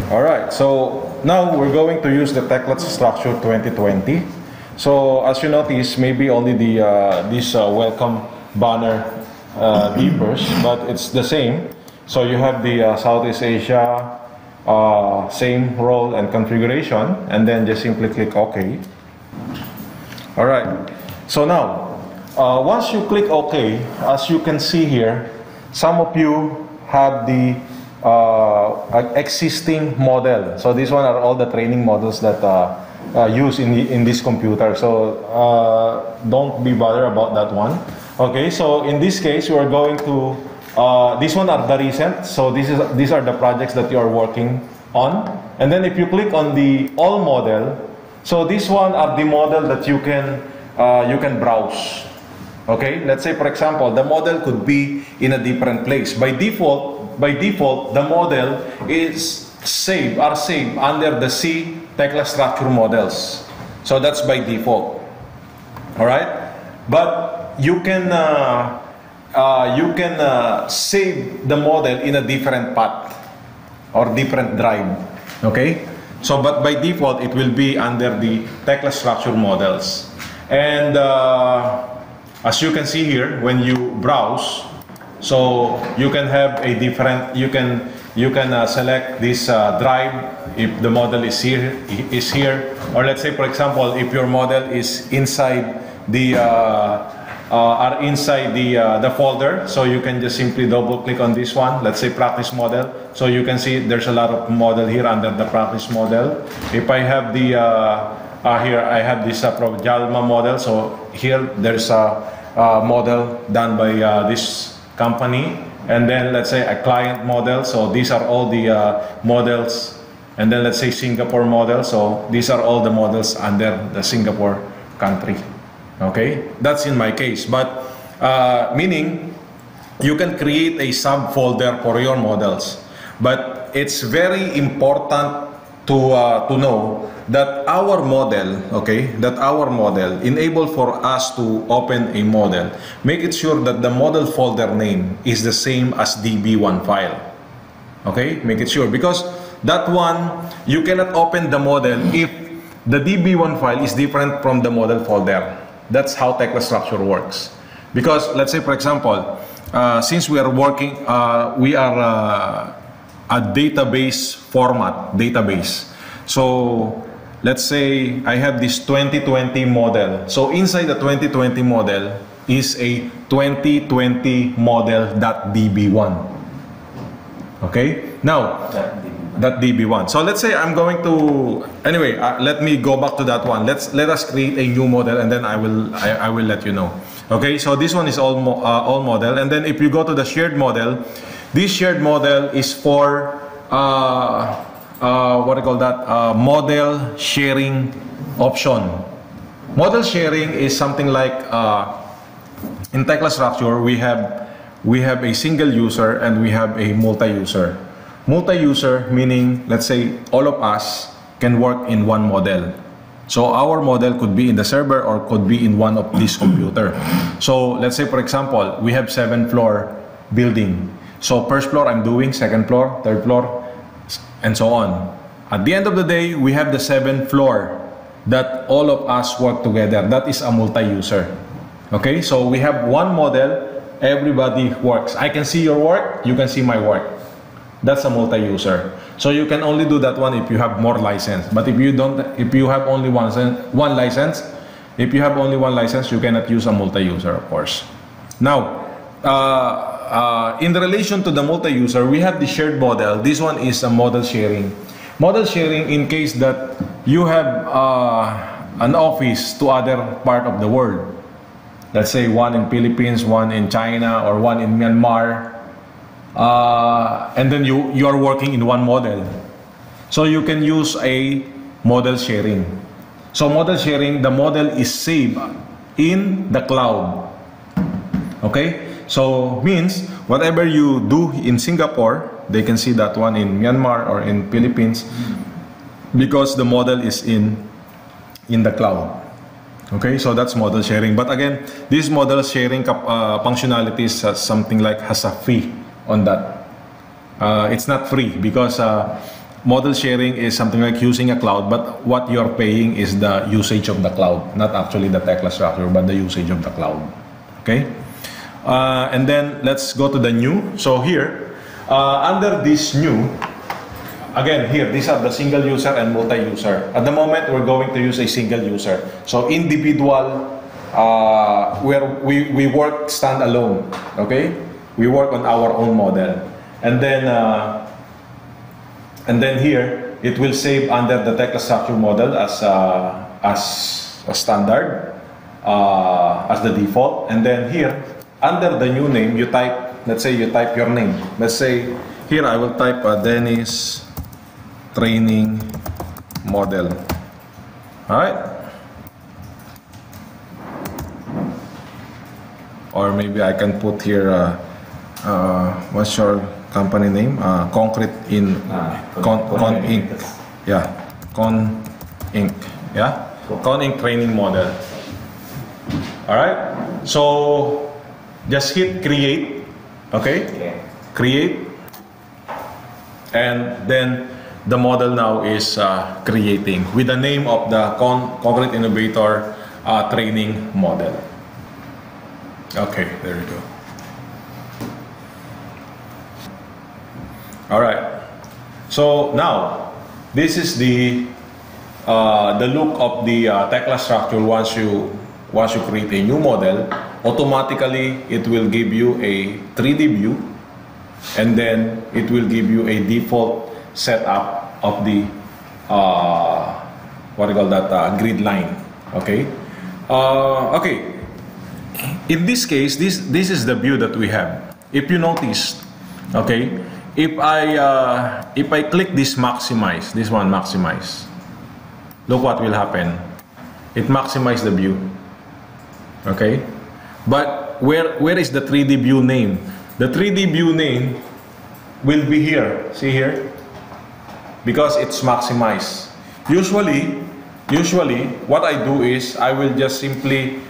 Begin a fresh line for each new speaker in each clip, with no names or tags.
Alright, so now we're going to use the template structure 2020. So as you notice, maybe only the this welcome banner differs, but it's the same. So you have the Southeast Asia, same role and configuration, and then just simply click OK. Alright, so now once you click OK, as you can see here, some of you have the existing model. So these one are all the training models that used in this computer. So don't be bothered about that one. Okay, so in this case, we are going to these one are the recent. So these are the projects that you are working on. And then if you click on the all model, so this one are the model that you can browse. Okay, let's say for example, the model could be in a different place. By default, the model is saved under the C tecla structure models. So that's by default. All right, but you can save the model in a different path or different drive. Okay, so but by default it will be under the tecla structure models. And as you can see here, when you browse, so you can have a different, you can select this drive if the model is here, or let's say for example if your model is inside the the folder, so you can just simply double click on this one, let's say practice model. So you can see there's a lot of model here under the practice model. If I have the here I have this Jalma model, so here there's a model done by this company, and then let's say a client model. So these are all the models, and then let's say Singapore model. So these are all the models under the Singapore country. Okay, that's in my case, but meaning you can create a subfolder for your models, but it's very important to know that our model, okay, enable for us to open a model, make it sure that the model folder name is the same as DB1 file. Okay, make it sure, because that one you cannot open the model if the DB1 file is different from the model folder. That's how tecla structure works. Because let's say for example, since we are working, we are a database format, so let's say I have this 2020 model. So inside the 2020 model is a 2020 model.db1. Okay, now that db1. So let's say I'm going to, anyway, let me go back to that one. Let us create a new model, and then I will let you know. Okay, so this one is all model, and then if you go to the shared model, this shared model is for what do you call that? Model sharing option. Model sharing is something like in tecla structure we have a single user and we have a multi-user. Multi-user meaning, let's say all of us can work in one model. So our model could be in the server or could be in one of these computer. So let's say for example we have 7-floor building. So first floor I'm doing, second floor, third floor, and so on. At the end of the day, we have the 7th floor that all of us work together. That is a multi-user. Okay, so we have one model, everybody works. I can see your work, you can see my work. That's a multi-user. So you can only do that one if you have more license. But if you don't, if you have only one license, you cannot use a multi-user, of course. Now, in relation to the multi-user, we have the shared model. This one is a model sharing. Model sharing in case that you have an office to other part of the world. Let's say one in Philippines, one in China, or one in Myanmar. And then you are working in one model. So you can use a model sharing. So model sharing, the model is saved in the cloud. Okay? So means whatever you do in Singapore, they can see that one in Myanmar or in Philippines because the model is in the cloud. Okay, so that's model sharing. But again, this model sharing functionalities has a fee on that. It's not free because model sharing is something like using a cloud, but what you're paying is the usage of the cloud, not actually the Tekla structure, but the usage of the cloud. Okay? And then let's go to the new. So here, under this new, again here, these are the single user and multi-user. At the moment, we're going to use a single user. So individual, where we work standalone. Okay? We work on our own model. And then here, it will save under the Tekla structure model as a standard, as the default. And then here, under the new name, you type, let's say you type your name. Let's say here I will type Dennis training model. Alright? Or maybe I can put here, what's your company name? Concrete in Con Inc. Yeah, Con Inc. Yeah, Con Inc training model. All right. So just hit create. Okay. Create, and then the model now is creating with the name of the Concrete Innovator training model. Okay, there you go. All right. So now, this is the look of the Tekla structure. Once you create a new model, automatically it will give you a 3D view, and then it will give you a default setup of the what do you call that, grid line. Okay. Okay. In this case, this is the view that we have. If you notice, okay, if I click this maximize, this one maximize, look what will happen. It maximizes the view. Okay, but where is the 3D view name? The 3D view name will be here. See here, because it's maximized. Usually, what I do is I will just simply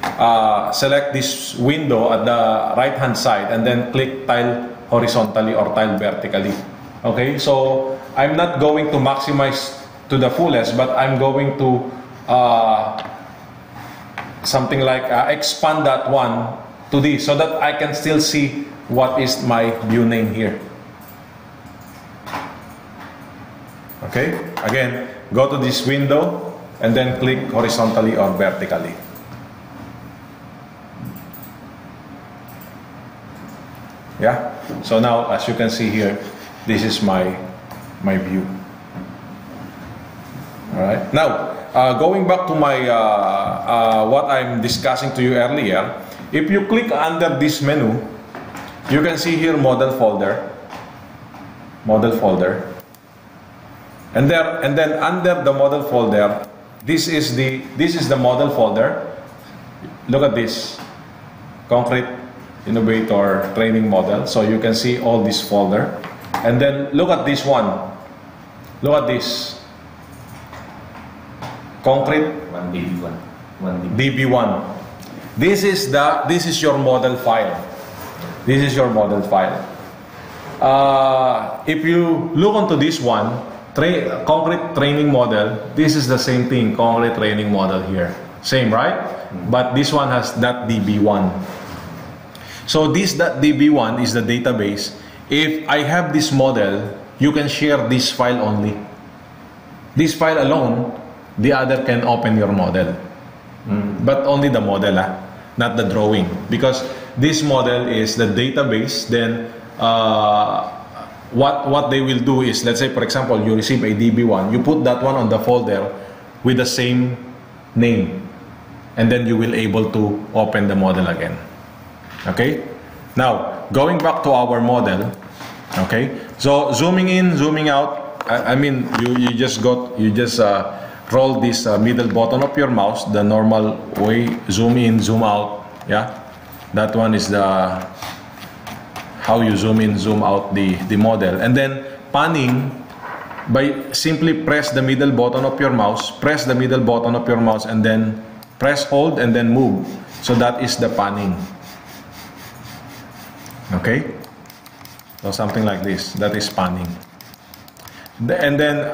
select this window at the right hand side and then click tile horizontally or tile vertically. Okay, so I'm not going to maximize to the fullest, but I'm going to something like expand that one to this so that I can still see what is my view name here. Okay, again, go to this window and then click horizontally or vertically. Yeah, so now as you can see here, this is my view. All right, now going back to my what I'm discussing to you earlier, if you click under this menu, you can see here model folder, and then under the model folder, this is the model folder. Look at this, Concrete Innovator training model. So you can see all this folder, and then look at this one. Look at this, Concrete 1 DB1. This is your model file. This is your model file. If you look onto this one, Concrete training model, this is the same thing, Concrete training model here. Same, right? But this one has .db1. So this .db1 is the database. If I have this model, you can share this file only. This file alone, the other can open your model. But only the model, not the drawing. Because this model is the database, then what they will do is, let's say for example you receive a DB1, you put that one on the folder with the same name, and then you will able to open the model again. Okay, now going back to our model. Okay, so zooming in, zooming out, I mean you just roll this middle button of your mouse the normal way, zoom in, zoom out. Yeah, that one is the how you zoom in, zoom out the model. And then panning, by simply press the middle button of your mouse, press the middle button of your mouse, and then press hold and then move. So that is the panning. Okay, so something like this, that is panning. And then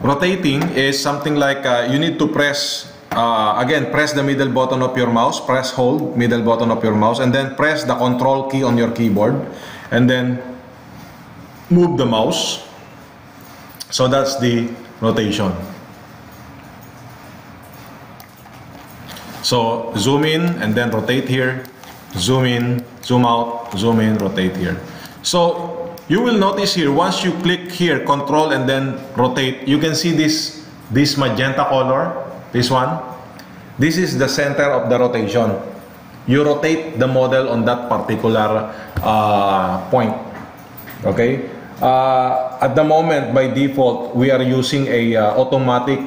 rotating is something like you need to press, again, press the middle button of your mouse, press hold middle button of your mouse, and then press the control key on your keyboard, and then move the mouse. So that's the rotation. So zoom in and then rotate here, zoom in, zoom out, zoom in, rotate here. So you will notice here, once you click here, control and then rotate, you can see this magenta color, this one. This is the center of the rotation. You rotate the model on that particular point. Okay. At the moment, by default, we are using a automatic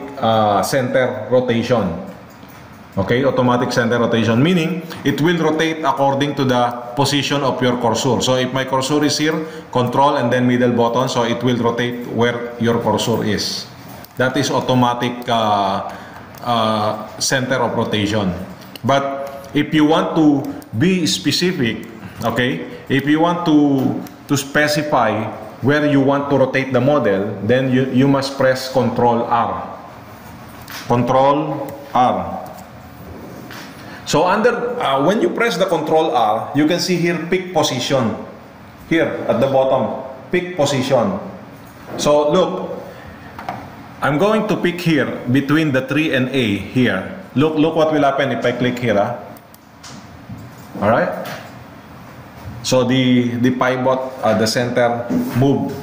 center rotation. Okay, automatic center rotation, meaning it will rotate according to the position of your cursor. So if my cursor is here, control and then middle button, so it will rotate where your cursor is. That is automatic center of rotation. But if you want to be specific, okay, if you want to specify where you want to rotate the model, then you must press Control R. Control R. So when you press the Control R, you can see here pick position. Here at the bottom, pick position. So look, I'm going to pick here between the 3 and A here. Look what will happen if I click here. All right. So the pivot, the center move.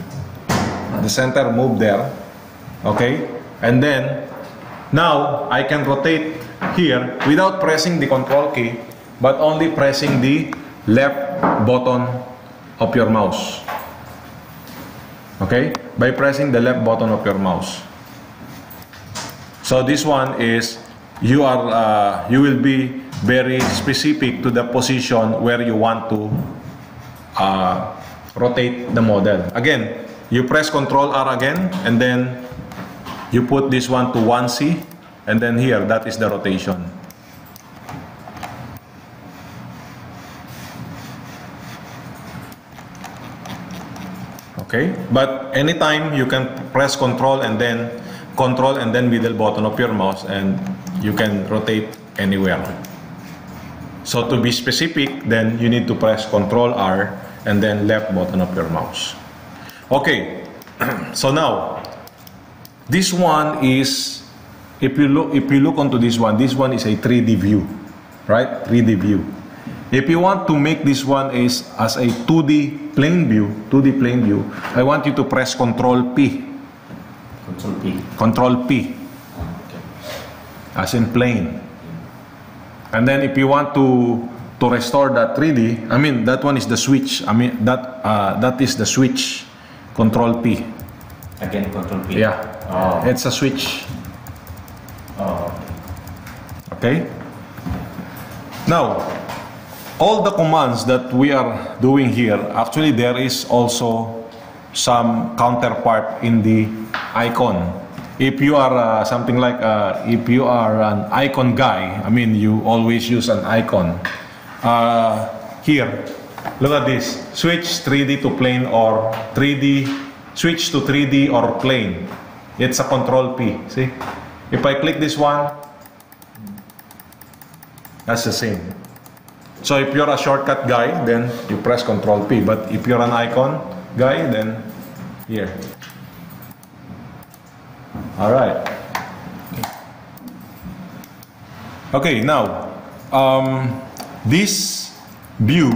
The center move there. Okay. And then now I can rotate here without pressing the control key, but only pressing the left button of your mouse. Okay, by pressing the left button of your mouse. So this one is you will be very specific to the position where you want to rotate the model. Again, you press Control R again, and then you put this one to 1C. And then here, that is the rotation. Okay, but anytime you can press control and then middle button of your mouse, and you can rotate anywhere. So to be specific, then you need to press Control R and then left button of your mouse. Okay, so now this one is, if you look onto this one is a 3D view, right? 3D view. If you want to make this one as a 2D plane view, I want you to press Control P.
Control P.
Control P.
Okay.
As in plane. And then if you want to restore that 3D, I mean that one is the switch. I mean that is the switch. Control P.
Again, Control P.
Yeah.
Oh.
It's a switch.
Oh.
Okay. Now, all the commands that we are doing here, actually there is also some counterpart in the icon. If you are something like, if you are an icon guy, I mean you always use an icon. Here, look at this. Switch 3D to plane or 3D, switch to 3D or plane. It's a Control P, see? If I click this one, that's the same. So if you're a shortcut guy, then you press Control P. But if you're an icon guy, then here. All right. Okay, now this view,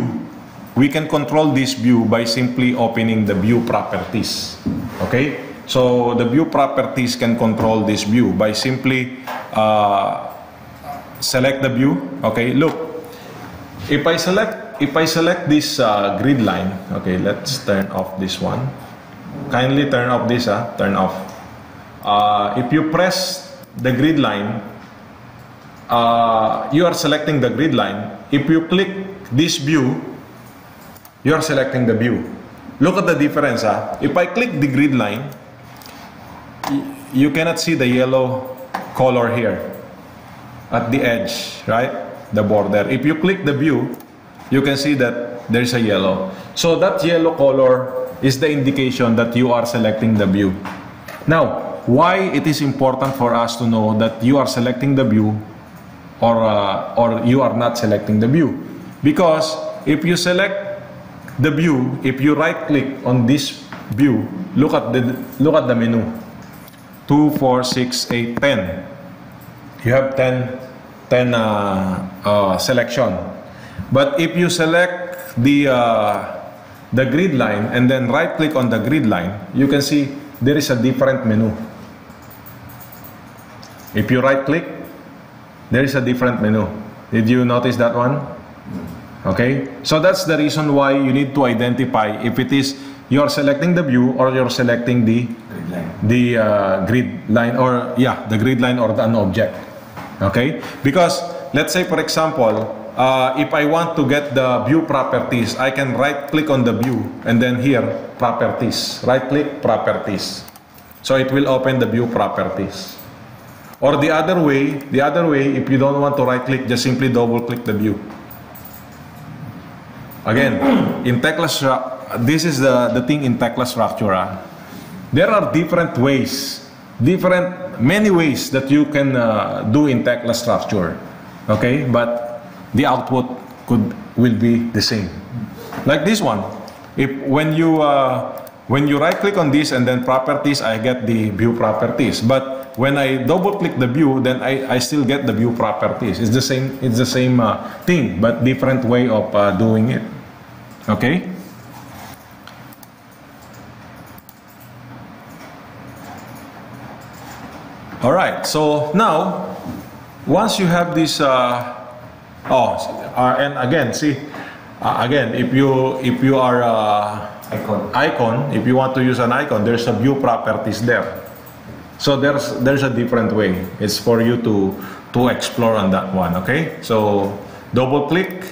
we can control this view by simply opening the view properties. Okay, so the view properties can control this view by simply select the view. Okay, look. If I select this grid line, okay, let's turn off this one. Kindly turn off this, turn off. If you press the grid line, you are selecting the grid line. If you click this view, you are selecting the view. Look at the difference. If I click the grid line, you cannot see the yellow color here at the edge, right? The border. If you click the view, you can see that there's a yellow. So that yellow color is the indication that you are selecting the view. Now, why it is important for us to know that you are selecting the view or you are not selecting the view? Because if you select the view, if you right click on this view, look at the menu. 2, 4, 6, 8, 10. You have 10 selection. But if you select the grid line and then right click on the grid line, you can see there is a different menu. If you right click, there is a different menu. Did you notice that one? Okay, so that's the reason why you need to identify if it is you're selecting the view or you're selecting the grid line or the grid line or an object. Okay, because let's say for example, if I want to get the view properties, I can right click on the view and then here properties, right click properties, so it will open the view properties. Or the other way, if you don't want to right click, just simply double click the view. Again, in Tekla, this is the thing in Tekla structure. There are different ways, many ways that you can do in Tekla structure. Okay, but the output will be the same. Like this one, when you right click on this and then properties, I get the view properties. But when I double click the view, then I still get the view properties. It's the same thing, but different way of doing it. Okay. All right. So now, once you have this, and again, see, again, if you are icon, if you want to use an icon, there's a view properties there. So there's a different way. It's for you to explore on that one. Okay. So double click,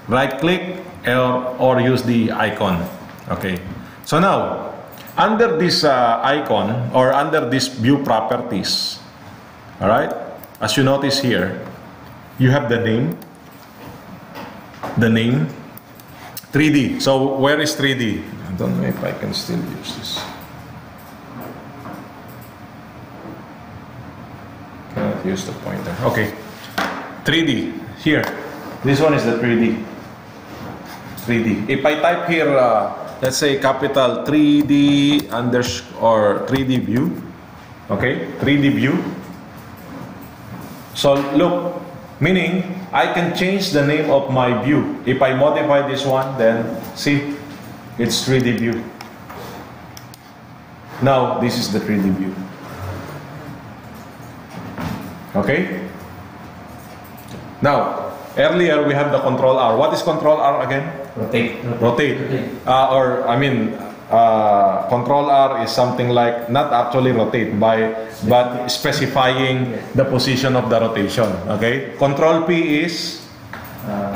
right click, or use the icon. Okay. So now under this icon or under this view properties, all right, as you notice here, you have the name 3D. So where is 3D? I don't know if I can still use this. Cannot use the pointer. Okay, 3D here. This one is the 3D. If I type here, let's say capital 3D or 3D view. Okay, 3D view. So look, meaning I can change the name of my view. If I modify this one, then see, it's 3D view. Now this is the 3D view. Okay. Now earlier we have the control R. What is control R again? Rotate. Control R is something like not actually rotate but specifying the position of the rotation. Okay. Control P is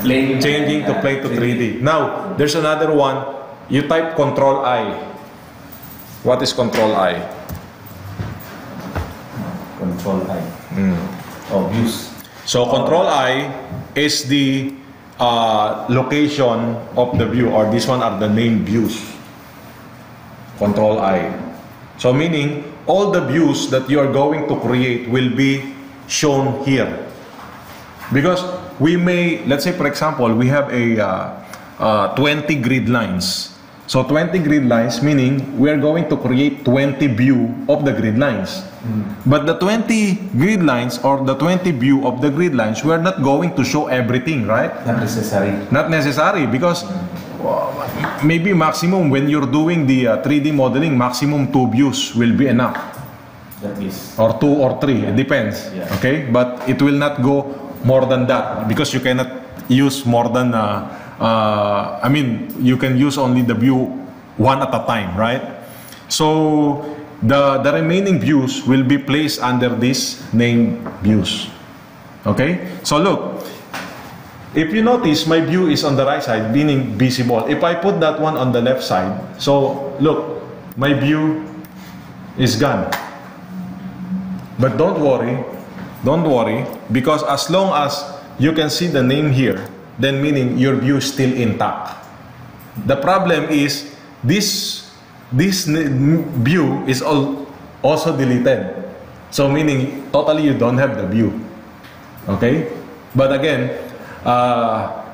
changing to plane to 3D. Now there's another one. You type control I. What is control I?
Control I. Views.
So control I is the location of the view, or this one are the named views. Control I. So meaning all the views that you are going to create will be shown here. Because we may, let's say for example, we have a 20 grid lines. So 20 grid lines meaning we are going to create 20 view of the grid lines. But the 20 grid lines or the 20 view of the grid lines, we are not going to show everything, right?
Not necessary.
Not necessary, because maybe maximum when you're doing the 3D modeling, maximum 2 views will be enough.
That is.
Or 2 or 3, it depends.
Yeah.
Okay, but it will not go more than that because you cannot use more than. You can use only the view one at a time, right? So the remaining views will be placed under these named views. Okay, so look, if you notice my view is on the right side, meaning visible. If I put that one on the left side, so look, my view is gone. But don't worry, because as long as you can see the name here, then meaning your view is still intact. The problem is this this view is also deleted. So meaning totally you don't have the view. Okay? But again,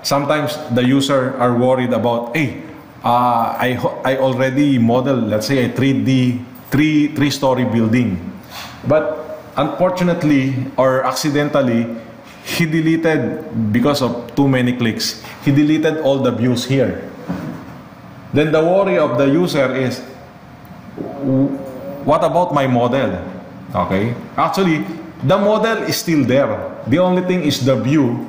sometimes the user are worried about, hey, I already modeled, let's say, a 3D, three-story building. But unfortunately or accidentally, he deleted, because of too many clicks, he deleted all the views here. Then the worry of the user is, what about my model? Okay, actually, the model is still there. The only thing is the view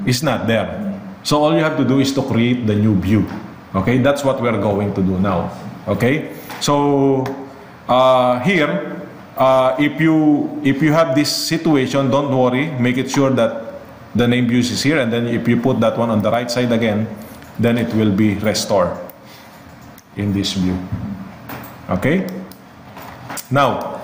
is not there. So all you have to do is to create the new view. Okay, that's what we're going to do now. Okay, so here, if you have this situation, don't worry. Make it sure that the name views is here, and then if you put that one on the right side again, then it will be restored in this view. Okay. Now,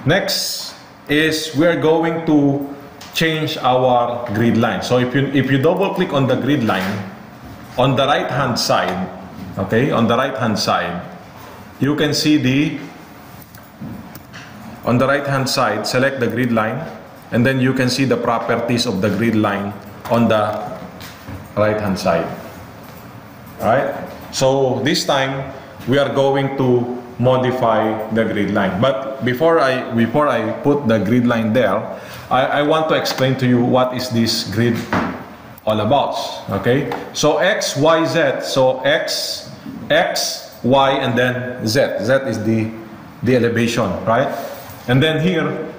next is we're going to change our grid line. So if you double click on the grid line on the right hand side, okay, on the right hand side, you can see on the right hand side, select the grid line, and then you can see the properties of the grid line on the right hand side. Alright, so this time we are going to modify the grid line. But before I put the grid line there, I want to explain to you what is this grid all about. Okay, so X, Y, Z. So X, Y, and then Z. Z is the elevation, right? And then here,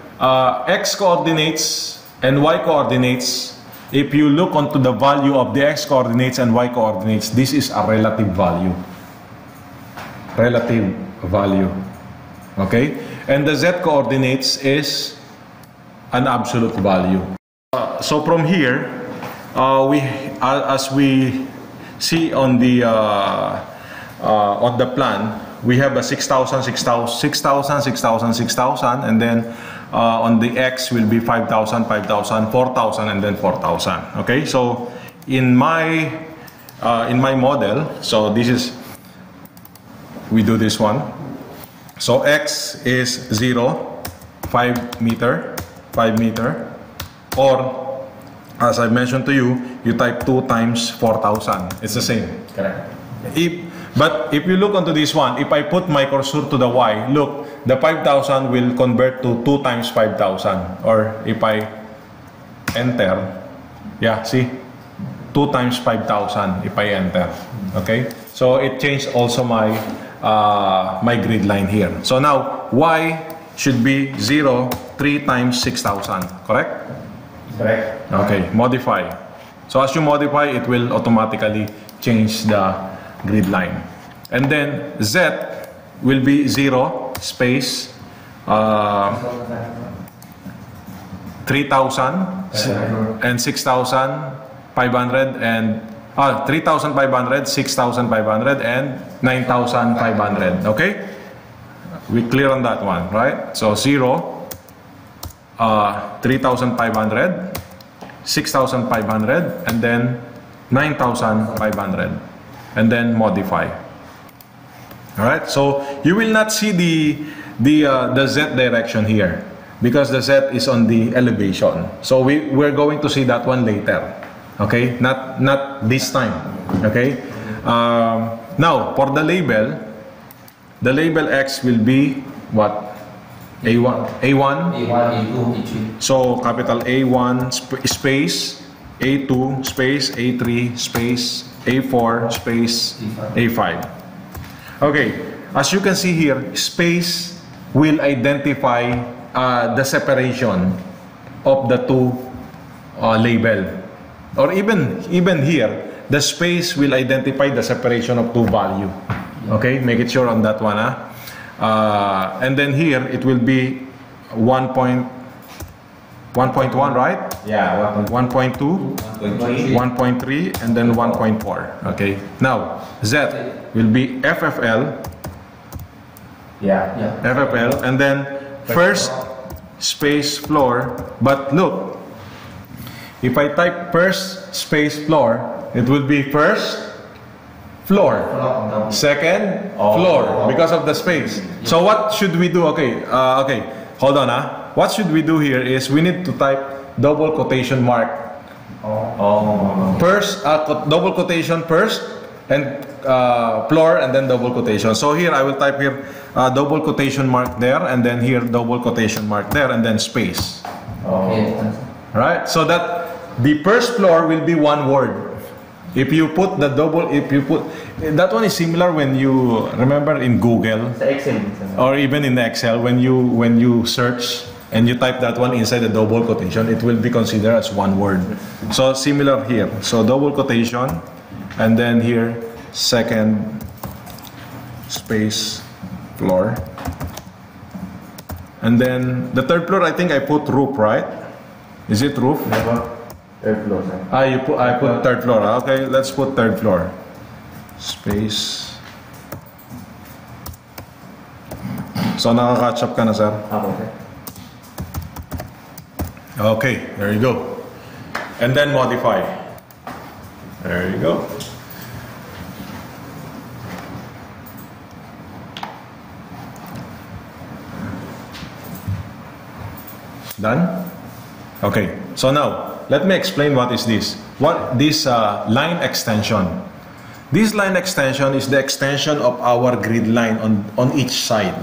X coordinates and Y coordinates. If you look onto the value of the X coordinates and Y coordinates, this is a relative value. Relative value. Okay? And the Z coordinates is an absolute value. So from here, as we see on the plan, we have a 6,000, 6,000, 6,000, 6,000, 6,000, and then on the X will be 5,000, 5,000, 4,000, and then 4,000. Okay, so in my model, so this is, we do this one. So X is 0, 5 meter, or as I mentioned to you, you type 2 times 4,000. It's the same.
Correct.
But if you look onto this one, if I put my cursor to the Y, look, the 5,000 will convert to 2 times 5,000. Or if I enter, yeah, see, 2 times 5,000 if I enter. Okay, so it changed also my my grid line here. So now Y should be 0, 3 times 6,000. Correct?
Correct.
Okay, modify. So as you modify, it will automatically change the grid line. And then Z will be 0 space 3,000 and 6,500 and 3,500, 6,500 and 9,500. Okay, we clear on that one, right? So 0, 3,500, 6,500, and then 9,500, and then modify. All right, so you will not see the Z direction here because the Z is on the elevation. So we're going to see that one later. Okay, not this time. Okay, now for the label X will be what? A1,
A1, A2, A3.
So capital A1 space A2 space A3 space A4 space A5. Okay, as you can see here, space will identify the separation of the two label, or even here, the space will identify the separation of two value. Okay, make it sure on that one. And then here it will be 1.1, right?
Yeah,
1.2, 1.3, and then 1.4. Okay, now Z will be FFL.
Yeah.
FFL, and then first space floor. But look, if I type first space floor, It will be first floor, second floor, because of the space. So what should we do? Okay, hold on. What should we do here is we need to type double quotation mark. First, double quotation first, and floor, and then double quotation. So here I will type here double quotation mark there, and then here double quotation mark there, and then space. Right? So that the first floor will be one word. If you put the double, that one is similar when you remember in Google or even in Excel when you search and you type that one inside the double quotation, it will be considered as one word. So similar here. So double quotation, and then here second space floor, and then the third floor I think I put roof, right? Is it roof?
Never. Third floor.
I put third floor. Okay, let's put third floor. Space. So nakaka-catch up ka na, sir? Okay, there you go. And then modify. There you go. Done? Okay, so now let me explain what is this. What this line extension. This line extension is the extension of our grid line on each side.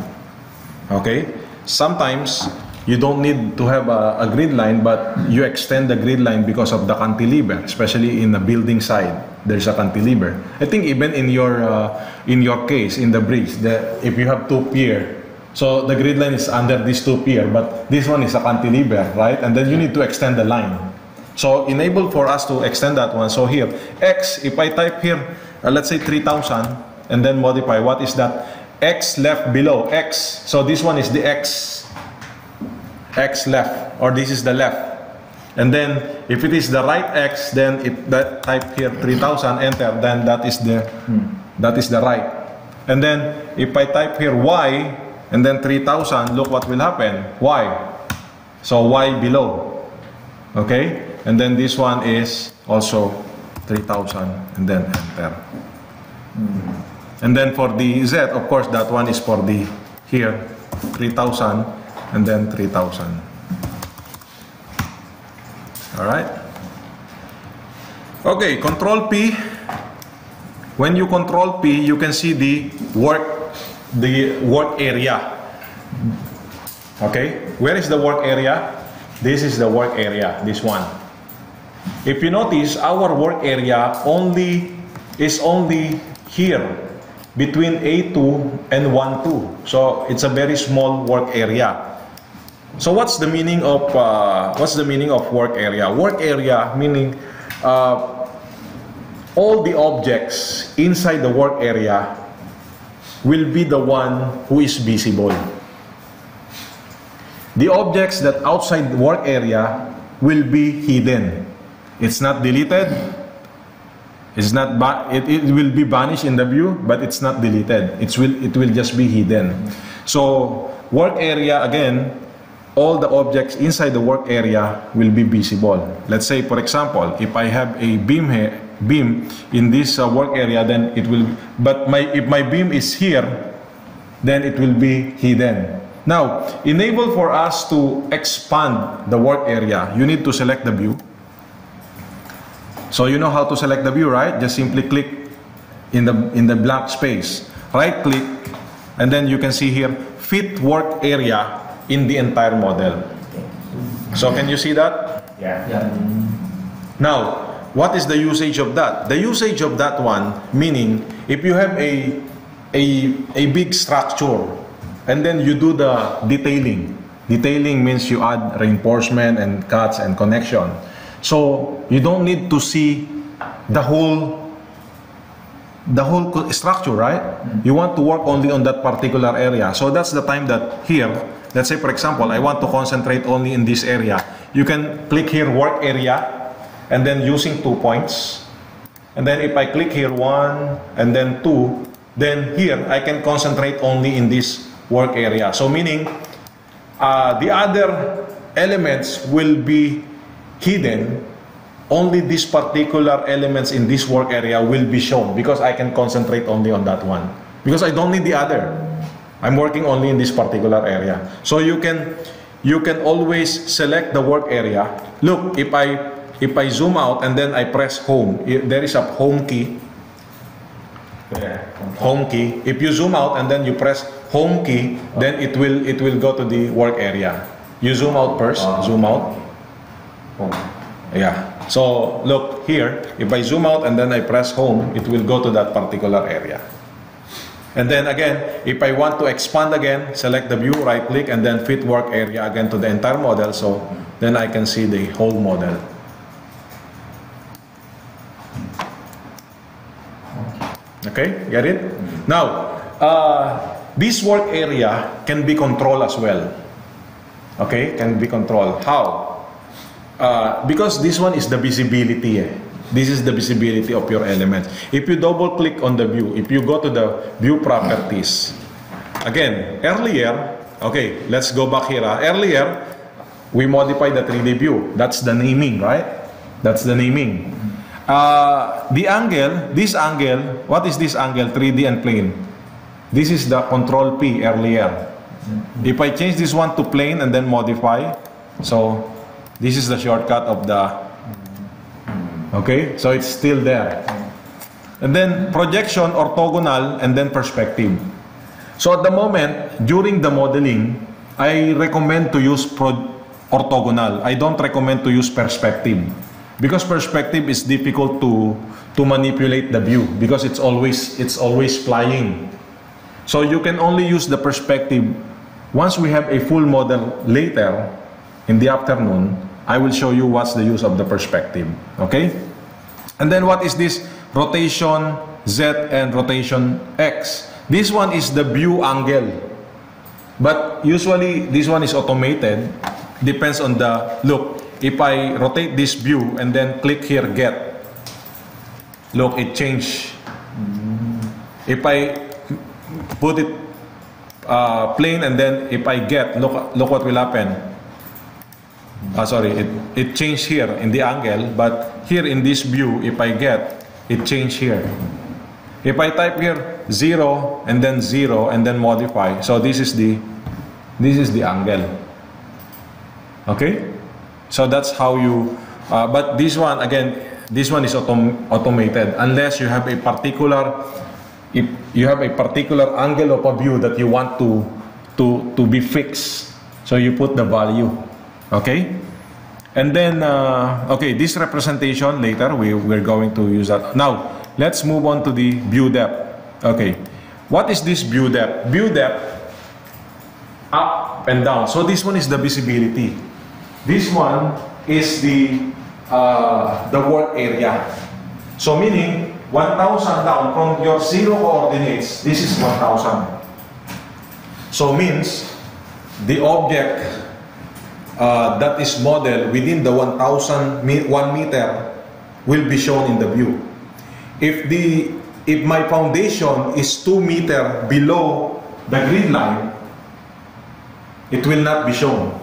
Okay? Sometimes you don't need to have a grid line, but you extend the grid line because of the cantilever, especially in the building side. There's a cantilever. I think even in your case, in the bridge, if you have two pier, so the grid line is under these two pier, but this one is a cantilever, right? And then you need to extend the line. So enable for us to extend that one. So here, X, if I type here, let's say 3,000, and then modify, what is that? X left below, X. So this one is the X left, or this is the left. And then if it is the right X, then if that type here 3,000, enter, then that is the right. And then if I type here Y, and then 3,000, look what will happen. Y. So Y below. Okay? And then this one is also 3,000, and then enter. And then for the Z, of course, that one is for the here 3,000, and then 3,000. All right? Okay, Control P. When you Control P, you can see the work area. Okay, where is the work area? This is the work area, this one. If you notice, our work area is only here between A2 and 1,2. So it's a very small work area. So what's the meaning of work area? Work area meaning all the objects inside the work area will be the one who is visible. The objects that outside the work area will be hidden. It's not deleted. It will be banished in the view, but it's not deleted. It will just be hidden. So work area, again, all the objects inside the work area will be visible. Let's say, for example, if I have a beam in this work area, then it will, but if my beam is here, then it will be hidden. Now, enable for us to expand the work area, you need to select the view. So you know how to select the view, right? Just simply click in the blank space, right click, and then you can see here, fit work area in the entire model. So can you see that?
Yeah.
Now, what is the usage of that? The usage of that one, meaning if you have a big structure and then you do the detailing. Detailing means you add reinforcement and cuts and connection. So you don't need to see the whole structure, right? You want to work only on that particular area. So that's the time that here, let's say for example, I want to concentrate only in this area. You can click here work area, and then using 2 points, and then if I click here 1 and then 2, then here I can concentrate only in this work area. So meaning the other elements will be hidden only these particular elements in this work area will be shown because I can concentrate only on that one. Because I don't need the other. I'm working only in this particular area. So you can always select the work area. Look, if I zoom out and then I press home, there is a home key. Home key. If you zoom out and then you press home key, then it will go to the work area. You zoom out first. Zoom out. Yeah. So look here. If I zoom out and then I press home, it will go to that particular area. And then again, if I want to expand again, select the view, right click, and then fit work area again to the entire model. So then I can see the whole model. Okay, get it? Now, this work area can be controlled as well. Okay, can be controlled. How? Because this one is the visibility. This is the visibility of your element. If you double click on the view, if you go to the view properties, again, earlier, okay, let's go back here. Earlier, we modified the 3D view. That's the naming, right? That's the naming. The angle, this angle, what is this angle? 3D and plane. This is the control P earlier. If I change this one to plane and then modify, so this is the shortcut of the, okay, so it's still there. And then projection, orthogonal, and then perspective. So at the moment, during the modeling, I recommend to use orthogonal. I don't recommend to use perspective. Because perspective is difficult to manipulate the view because it's always flying. So you can only use the perspective once we have a full model later in the afternoon. I will show you what's the use of the perspective. Okay? And then what is this rotation Z and rotation X? This one is the view angle. But usually this one is automated. Depends on the look. If I rotate this view and then click here get, look, it changed. If I put it plane and then if I get, look what will happen. Sorry, it changed here in the angle, but here in this view, if I get, it changed here. If I type here 0 and then modify, so this is the angle. Okay? So that's how you, but this one, again, this one is automated unless you have a particular, if you have a particular angle of a view that you want to be fixed. So you put the value. Okay? And then, okay, this representation later, we're going to use that. Now, let's move on to the view depth. Okay. What is this view depth? View depth, up and down. So this one is the visibility. This one is the work area. So meaning 1,000 down from your 0 coordinates, this is 1,000. So means the object that is modeled within the 1,000 1 meter will be shown in the view. If my foundation is 2 meters below the grid line, it will not be shown.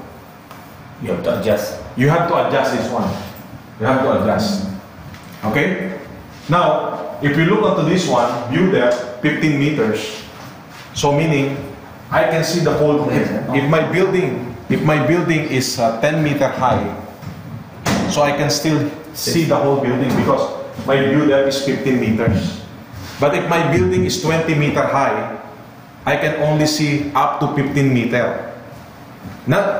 You have to adjust.
You have to adjust this one. You have to adjust. Okay? Now, if you look onto this one, view depth 15 meters. So meaning, I can see the whole grid. If my building is 10 meter high, so I can still see the whole building because my view depth is 15 meters. But if my building is 20 meter high, I can only see up to 15 meter.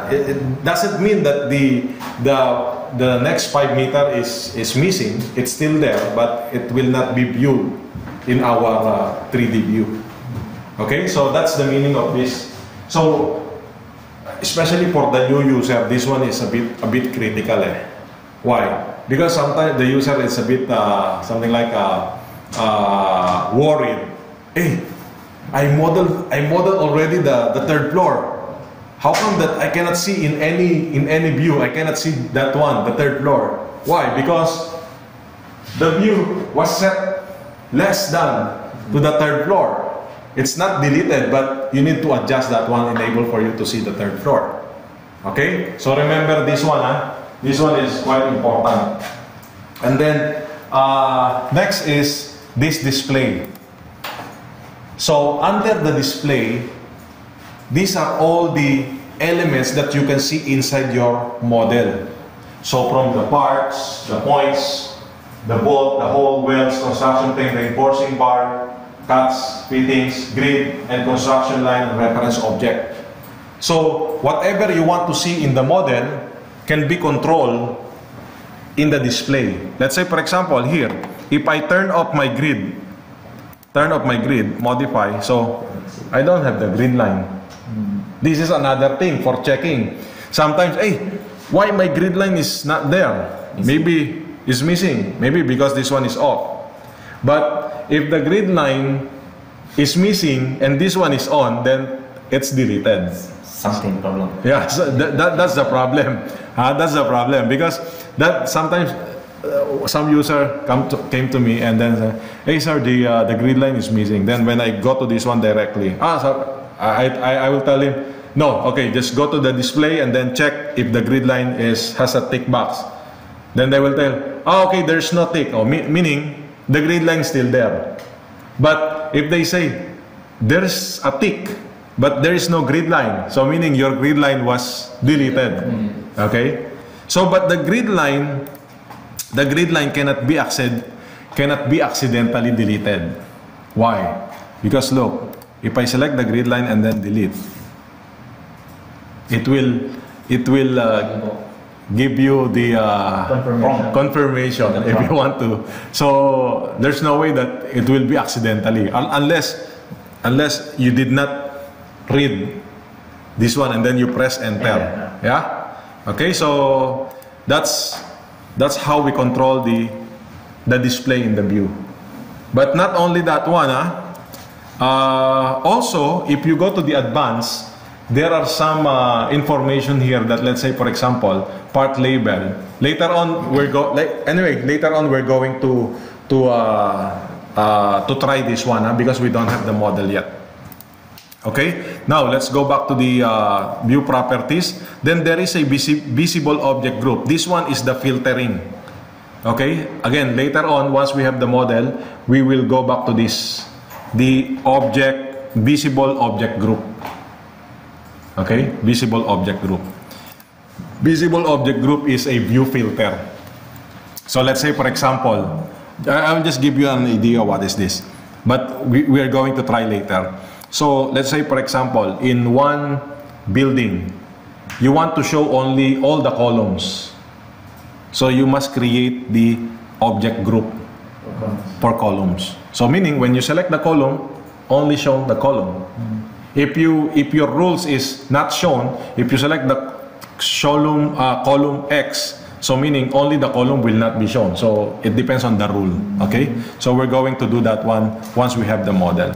It doesn't mean that the next 5 meter is missing. It's still there, but it will not be viewed in our 3D view. Okay, so that's the meaning of this. So, especially for the new user, this one is a bit critical. Why? Because sometimes the user is a bit something like worried. Hey, I modeled already the 3rd floor. How come that I cannot see in any view? I cannot see that one, the 3rd floor. Why? Because the view was set less than to the 3rd floor. It's not deleted, but you need to adjust that one, enable for you to see the 3rd floor. Okay? So remember this one, This one is quite important. And then next is this display. So under the display, these are all the elements that you can see inside your model. So from the parts, the points, the bolt, the hole, welds, construction frame, reinforcing bar, cuts, fittings, grid, and construction line and reference object. So whatever you want to see in the model can be controlled in the display. Let's say, for example, here, if I turn off my grid, modify, so I don't have the grid line. This is another thing for checking. Sometimes, hey, why my grid line is not there? Maybe it's missing. Maybe because this one is off. But if the grid line is missing and this one is on, then it's deleted.
Something problem.
Yeah, so that's the problem. That's the problem, because that sometimes some user came to me and then said, hey sir, the grid line is missing. Then when I go to this one directly, so I will tell him, no, okay, just go to the display and then check if the grid line has a tick box. Then they will tell, oh, okay, there's no tick, meaning the grid line is still there. But if they say there's a tick but there is no grid line, so meaning your grid line was deleted. Okay, so but the grid line cannot be accidentally deleted. Why? Because look, if I select the grid line and then delete, it will give you the confirmation if you want to. So there's no way that it will be accidentally, unless you did not read this one and then you press enter. Yeah. Okay. So that's how we control the display in the view. But not only that one. Also, if you go to the advanced, there are some information here that, let's say, for example, part label. Later on, we're going to try this one because we don't have the model yet. Okay. Now let's go back to the view properties. Then there is a visible object group. This one is the filtering. Okay. Again, later on, once we have the model, we will go back to this, the visible object group. Okay, visible object group. Visible object group is a view filter. So let's say, for example, I'll just give you an idea what is this, but we are going to try later. So let's say, for example, in one building, you want to show only all the columns. So you must create the object group for columns. So meaning when you select the column, only show the column. If your rules is not shown, if you select the column X, so meaning only the column will not be shown. So it depends on the rule. Okay. So we're going to do that one once we have the model.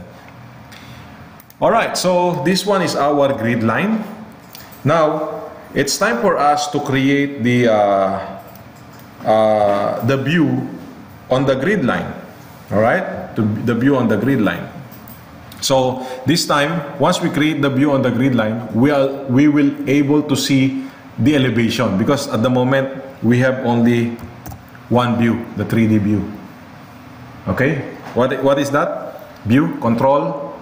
All right. So this one is our grid line. Now it's time for us to create the view on the grid line. All right. The view on the grid line. So this time, once we create the view on the grid line, we will able to see the elevation, because at the moment we have only one view, the 3D view. Okay, what is that? View, control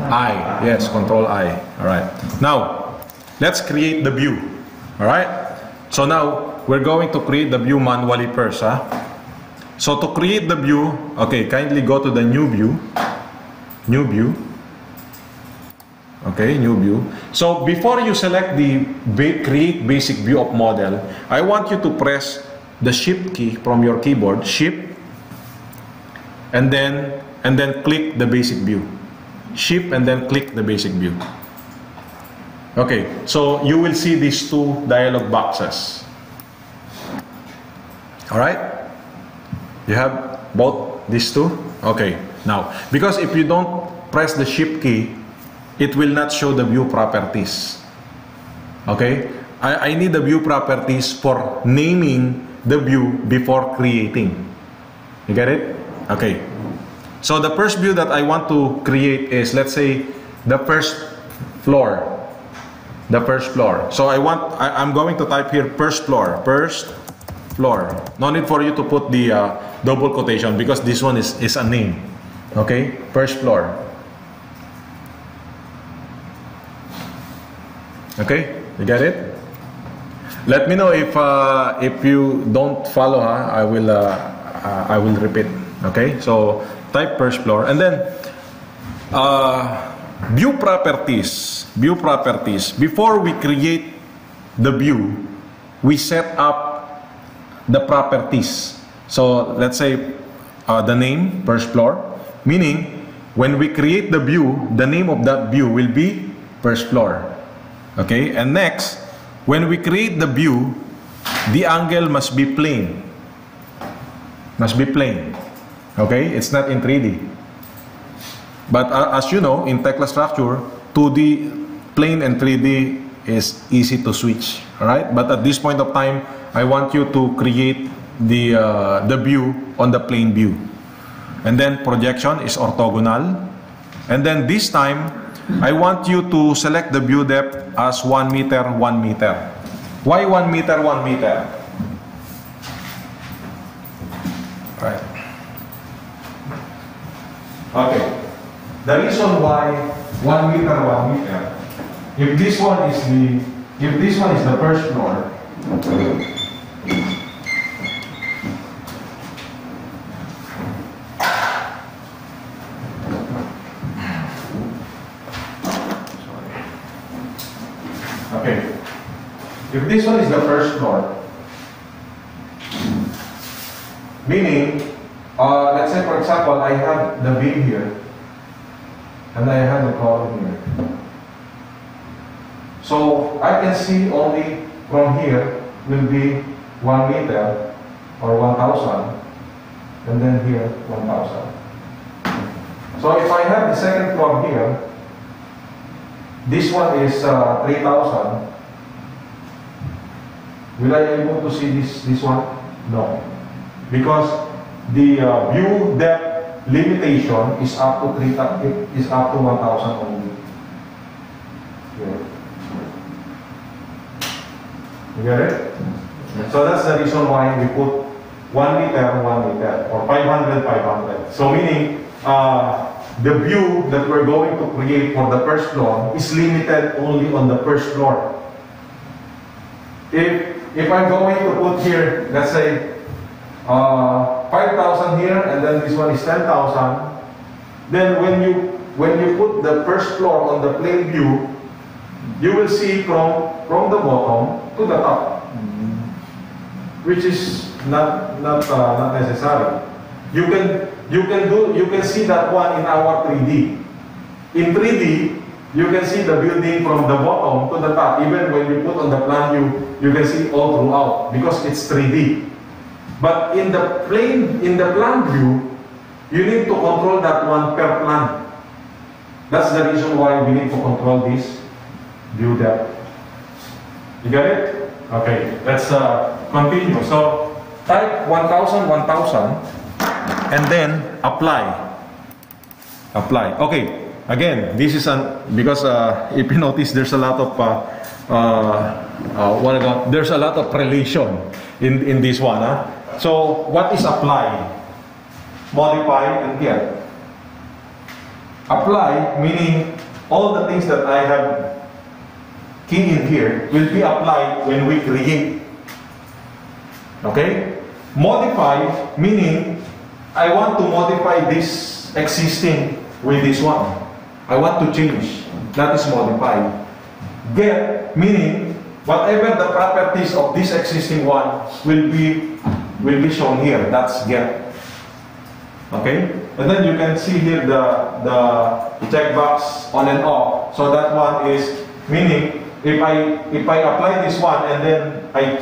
I. Yes, control I. All right. Now let's create the view. All right. So now we're going to create the view manually first. So to create the view, okay, kindly go to the new view. New view. Okay, new view. So before you select the create basic view of model, I want you to press the shift key from your keyboard, shift, and then click the basic view. Shift and then click the basic view. Okay, so you will see these two dialog boxes. All right? You have both these two? Okay. Now, because if you don't press the shift key, it will not show the view properties. Okay? I need the view properties for naming the view before creating. You get it? Okay. So the first view that I want to create is, let's say, the first floor. The first floor. So I'm going to type here first floor. First floor. No need for you to put the double quotation because this one is a name. Okay, first floor. Okay, you get it? Let me know if you don't follow. I will repeat. Okay, so type first floor and then view properties. View properties. Before we create the view, we set up the properties. So let's say the name first floor, meaning when we create the view, the name of that view will be first floor. Okay, and next, when we create the view, the angle must be plane. Must be plane. Okay, it's not in 3D. But as you know, in Tekla structure, 2D, plane and 3D is easy to switch. Alright, but at this point of time, I want you to create the view on the plane view. And then projection is orthogonal. And then this time, I want you to select the view depth as 1 meter, 1 meter. Why 1 meter, 1 meter? Right. Okay. The reason why 1 meter, 1 meter, if this one is the first floor, if this one is the first floor, meaning, let's say for example, I have the beam here, and I have the column here. So I can see only from here will be 1 meter or 1,000, and then here 1,000. So if I have the second floor here, this one is 3,000. Will I be able to see this one? No. Because the view depth limitation is up to 1,000 only. Here. You get it? So that's the reason why we put 1 meter, 1 meter, or 500, 500. So meaning the view that we're going to create for the first floor is limited only on the first floor. If I'm going to put here, let's say 5,000 here, and then this one is 10,000, then when you put the first floor on the plane view, you will see from the bottom to the top, which is not necessary. You can see that one in our 3D. In 3D, you can see the building from the bottom to the top. Even when you put on the plan view, you can see all throughout because it's 3D. But in the plan view, you need to control that one per plan. That's the reason why we need to control this view depth. You get it? Okay, let's continue. So type 1,000, 1,000, and then apply. Apply. Okay. Again, this is because if you notice, there's a lot of there's a lot of relation in this one. So what is apply? Modify and get. Apply meaning all the things that I have key in here will be applied when we create. Okay? Modify meaning I want to modify this existing with this one. I want to change. That is modify. Get meaning whatever the properties of this existing one will be shown here. That's get. Okay? And then you can see here the checkbox on and off. So that one is meaning if I apply this one and then I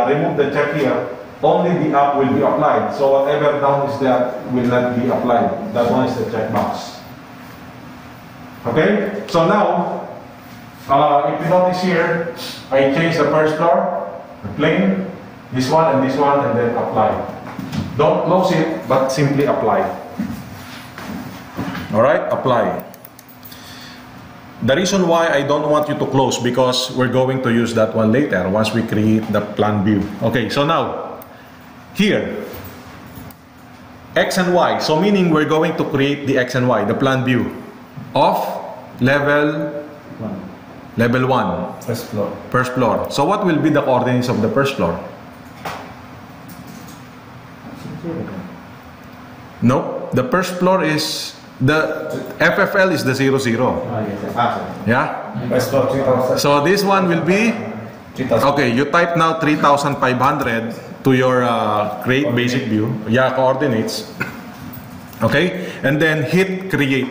remove the check here, only the up will be applied. So whatever down is there will not be applied. That one is the checkbox. Okay? So now, if you notice here, I change the first floor, the plane, this one, and then apply. Don't close it, but simply apply. Alright? Apply. The reason why I don't want you to close because we're going to use that one later once we create the plan view. Okay, so now, here, X and Y. So meaning we're going to create the X and Y, the plan view of level 1.
First floor.
First floor. So what will be the coordinates of the first floor? No, the first floor is the FFL is the 0, 0. Yeah.
First floor 3,000.
So this one will be
3,000.
okay. You type now 3,500 to your create basic view. Yeah, coordinates. Okay, and then hit create.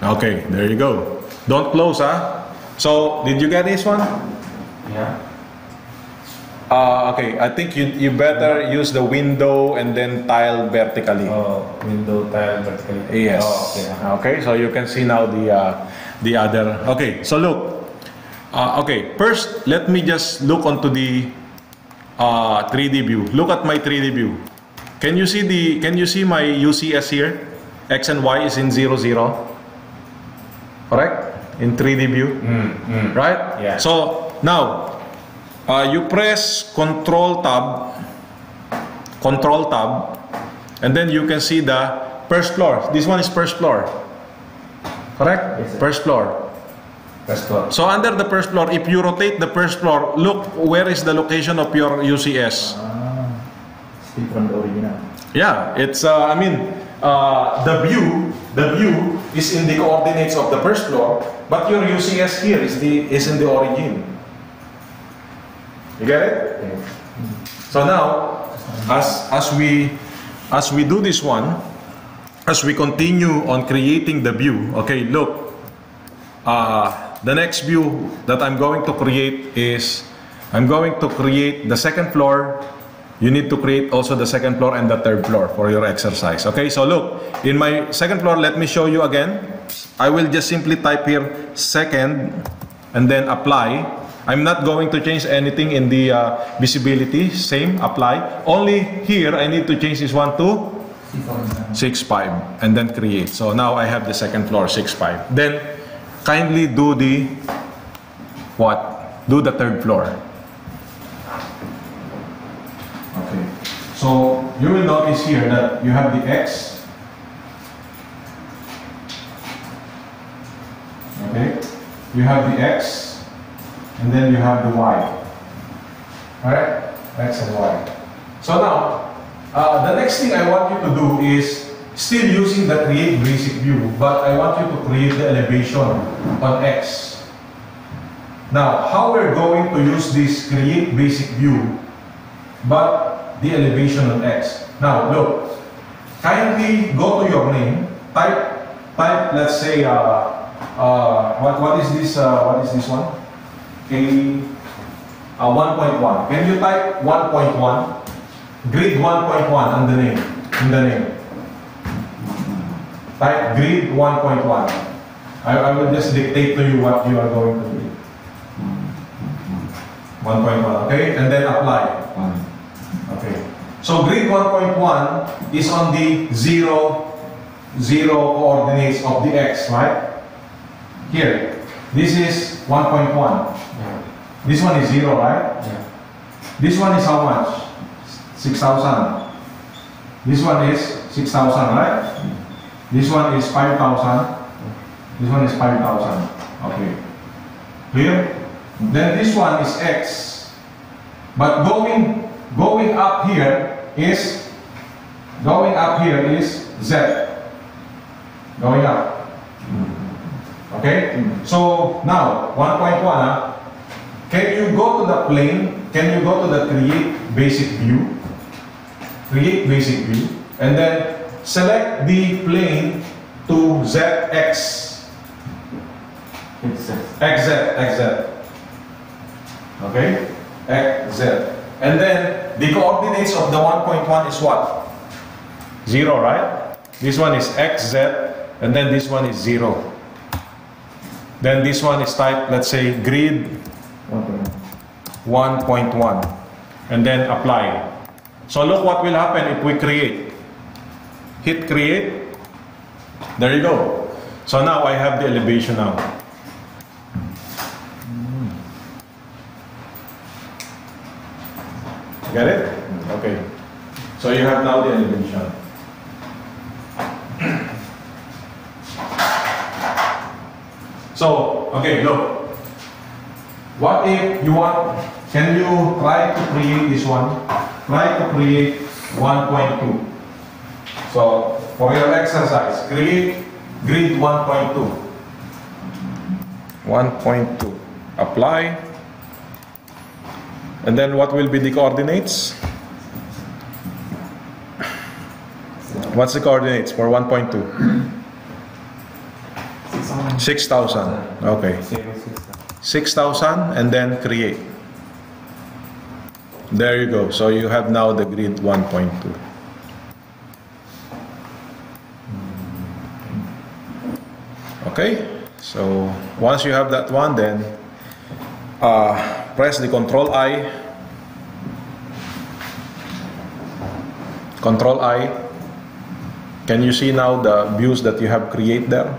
Okay, there you go. Don't close, huh? So did you get this one?
Yeah.
Okay, I think you better use the window and then tile vertically.
Oh, window tile vertically.
Yes.
Oh, okay.
Okay, so you can see now the other. Okay, so look. Okay, first let me just look onto the 3D view. Look at my 3D view. Can you see my UCS here? X and Y is in 0, 0. Correct? In 3D view. Right?
Yeah.
So now you press Control Tab, and then you can see the first floor. This one is first floor. Correct?
Yes, sir.
First floor.
First floor.
So under the first floor, if you rotate the first floor, look where is the location of your UCS.
Still from the original.
Yeah, it's I mean the view is in the coordinates of the first floor, but your UCS here is in the origin. You get it?
Okay.
So now, as we do this one, as we continue on creating the view, okay, look, the next view that I'm going to create is, I'm going to create the second floor. You need to create also the second floor and the third floor for your exercise. Okay, so look, in my second floor, let me show you again. I will just simply type here second and then apply. I'm not going to change anything in the visibility. Same, apply. Only here, I need to change this one to 6.5 and then create. So now I have the second floor, 6.5. Then kindly do the what? Do the third floor. Okay. So you will notice here that you have the X. Okay. You have the X. And then you have the Y. Alright? X and Y. So now, the next thing I want you to do is still using the create basic view, but I want you to create the elevation on X. Now, how we're going to use this create basic view, but the elevation on X. Now, look, kindly go to your name, type, let's say, what is this one? A 1.1. Can you type 1.1? Grid 1.1 in the name. Type grid 1.1. I will just dictate to you what you are going to do. 1.1, okay? And then apply. Okay. So grid 1.1 is on the 0 coordinates of the X, right? Here. This is 1.1.
Yeah.
This one is 0, right?
Yeah.
This one is how much? 6,000. This one is 6,000, right? This one is 5,000. This one is 5,000. Okay. Clear? Then this one is X. But going up here is Z. Going up. Okay? So now 1.1, can you go to the plane? Can you go to the create basic view? Create basic view, and then select the plane to ZX. XZ. Okay? XZ. And then the coordinates of the 1.1 is what? 0, right? This one is XZ, and then this one is 0. Then this one is type, let's say, grid 1.1. And then apply. So look what will happen if we create. Hit create. There you go. So now I have the elevation now. Get it? Okay. So you have now the elevation. So, okay, look. What if you want, can you try to create this one? Try to create 1.2. So, for your exercise, create grid 1.2. 1.2. Apply. And then what will be the coordinates? What's the coordinates for 1.2? 6,000. Okay. 6,000 and then create. There you go. So you have now the grid 1.2. Okay. So once you have that one, then press the Control I. Control I. Can you see now the views that you have created there?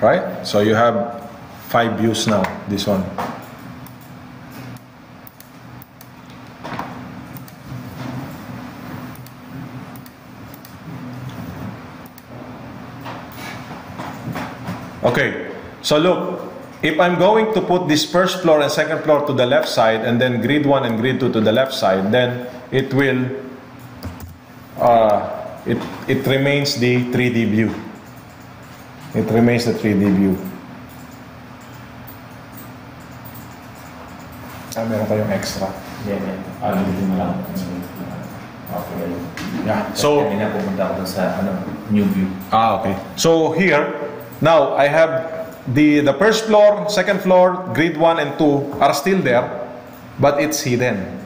Right? So you have 5 views now, this one. Okay, so look, if I'm going to put this first floor and second floor to the left side and then grid 1 and grid 2 to the left side, then it will, it remains the 3D view. It remains the 3D view. Meron kayong extra.
Yeah. Dito mo lang. Okay.
Yeah. So,
kanina pumunta ako sa new view.
okay. So here, now I have the first floor, second floor, grid 1 and 2 are still there, but it's hidden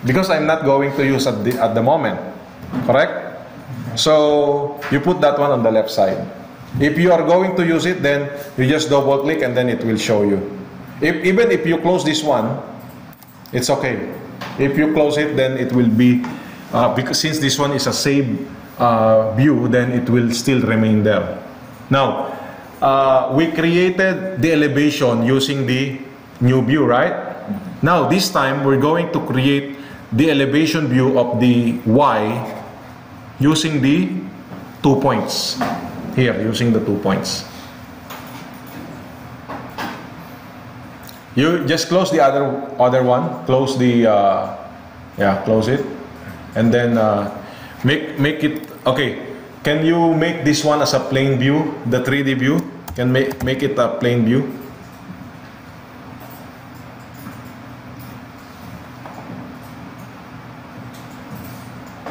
because I'm not going to use at the moment. Correct? So you put that one on the left side. If you are going to use it, then you just double click and then it will show you. Even if you close this one, it's okay. If you close it, then it will be, because since this one is a saved view, then it will still remain there. Now, we created the elevation using the new view, right? Now, this time, we're going to create the elevation view of the Y using the 2 points. Here, using the 2 points. You just close the other one. Close the close it, and then make it okay. Can you make this one as a plain view? The 3D view. Can make it a plain view.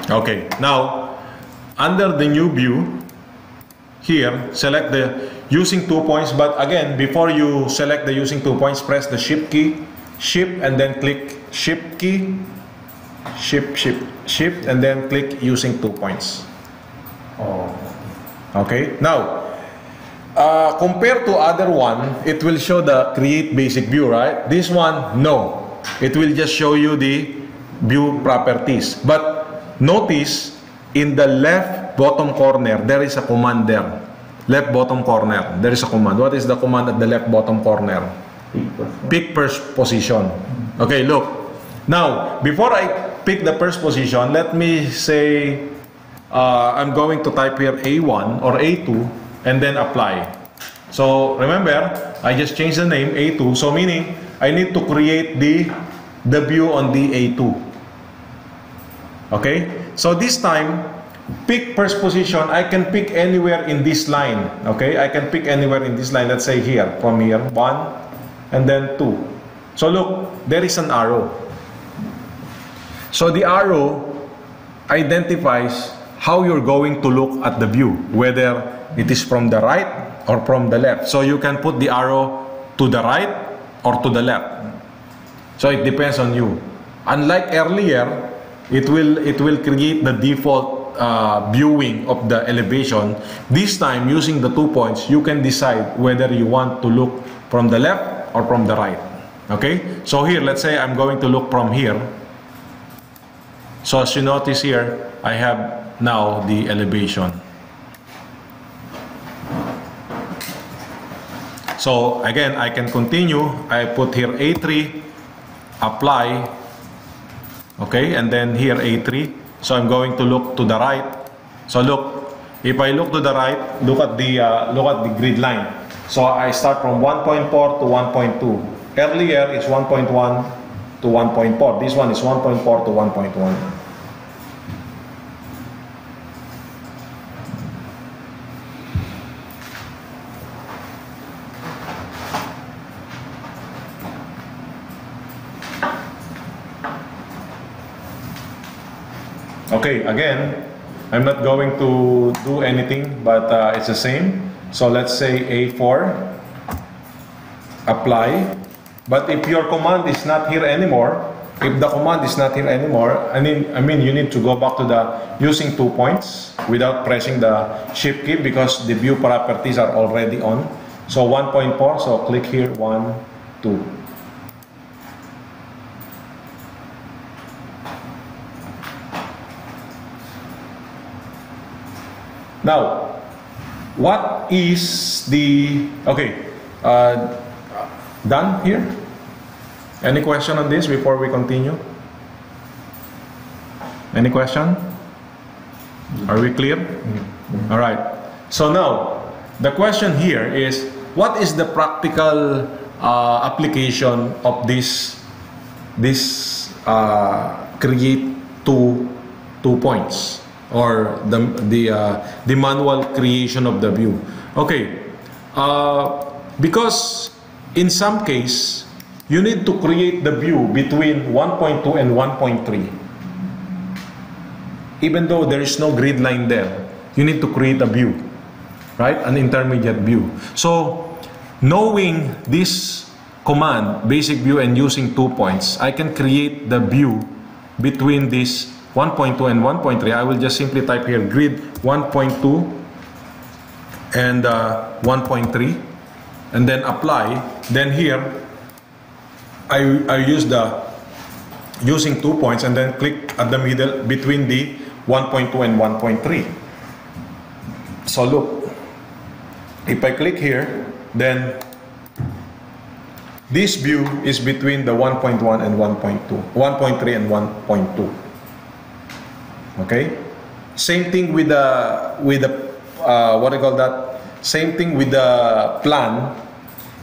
Okay. Now, under the new view. Here, select the using 2 points, but again, before you select the using 2 points, press the Shift key, Shift, and then click Shift key, Shift, and then click using 2 points.
Oh.
Okay, now, compared to other one, it will show the create basic view, right? This one, no. It will just show you the view properties. But notice, in the left bottom corner, there is a command there. Left bottom corner, there is a command. What is the command at the left bottom corner? Pick first position. Okay, look. Now, before I pick the first position, let me say I'm going to type here A1 or A2 and then apply. So, remember, I just changed the name A2. So, meaning, I need to create the view on the A2. Okay? So, this time, pick first position. I can pick anywhere in this line. Okay, I can pick anywhere in this line. Let's say here, from here, 1 and then 2. So look, there is an arrow. So the arrow identifies how you're going to look at the view, whether it is from the right or from the left. So you can put the arrow to the right or to the left. So it depends on you. Unlike earlier, it will create the default viewing of the elevation. This time, using the 2 points, you can decide whether you want to look from the left or from the right. Okay? So here, let's say I'm going to look from here. So as you notice here, I have now the elevation. So again, I can continue. I put here A3, apply, okay, and then here A3. So I'm going to look to the right. So look, if I look to the right, look at the grid line. So I start from 1.4 to 1.2. Earlier it's 1.1 to 1.4. This one is 1.4 to 1.1. Okay, again, I'm not going to do anything, but it's the same. So let's say A4, apply. But if your command is not here anymore, if the command is not here anymore, I mean you need to go back to the using 2 points without pressing the shift key because the view properties are already on. So 1.4, so click here, 1, 2. Now, what is the, okay, done here? Any question on this before we continue? Any question? Are we clear? All right. So now, the question here is, what is the practical application of this create two points? Or the manual creation of the view. Okay, because in some case you need to create the view between 1.2 and 1.3. Even though there is no grid line there, you need to create a view, right? An intermediate view. So knowing this command, basic view, and using 2 points, I can create the view between this 1.2 and 1.3. I will just simply type here grid 1.2 and 1.3 and then apply. Then here I use the using 2 points and then click at the middle between the 1.2 and 1.3. So look, if I click here, then this view is between the 1.1 and 1.2, 1.3 and 1.2. Okay, same thing with the what do you call that? Same thing with the plan.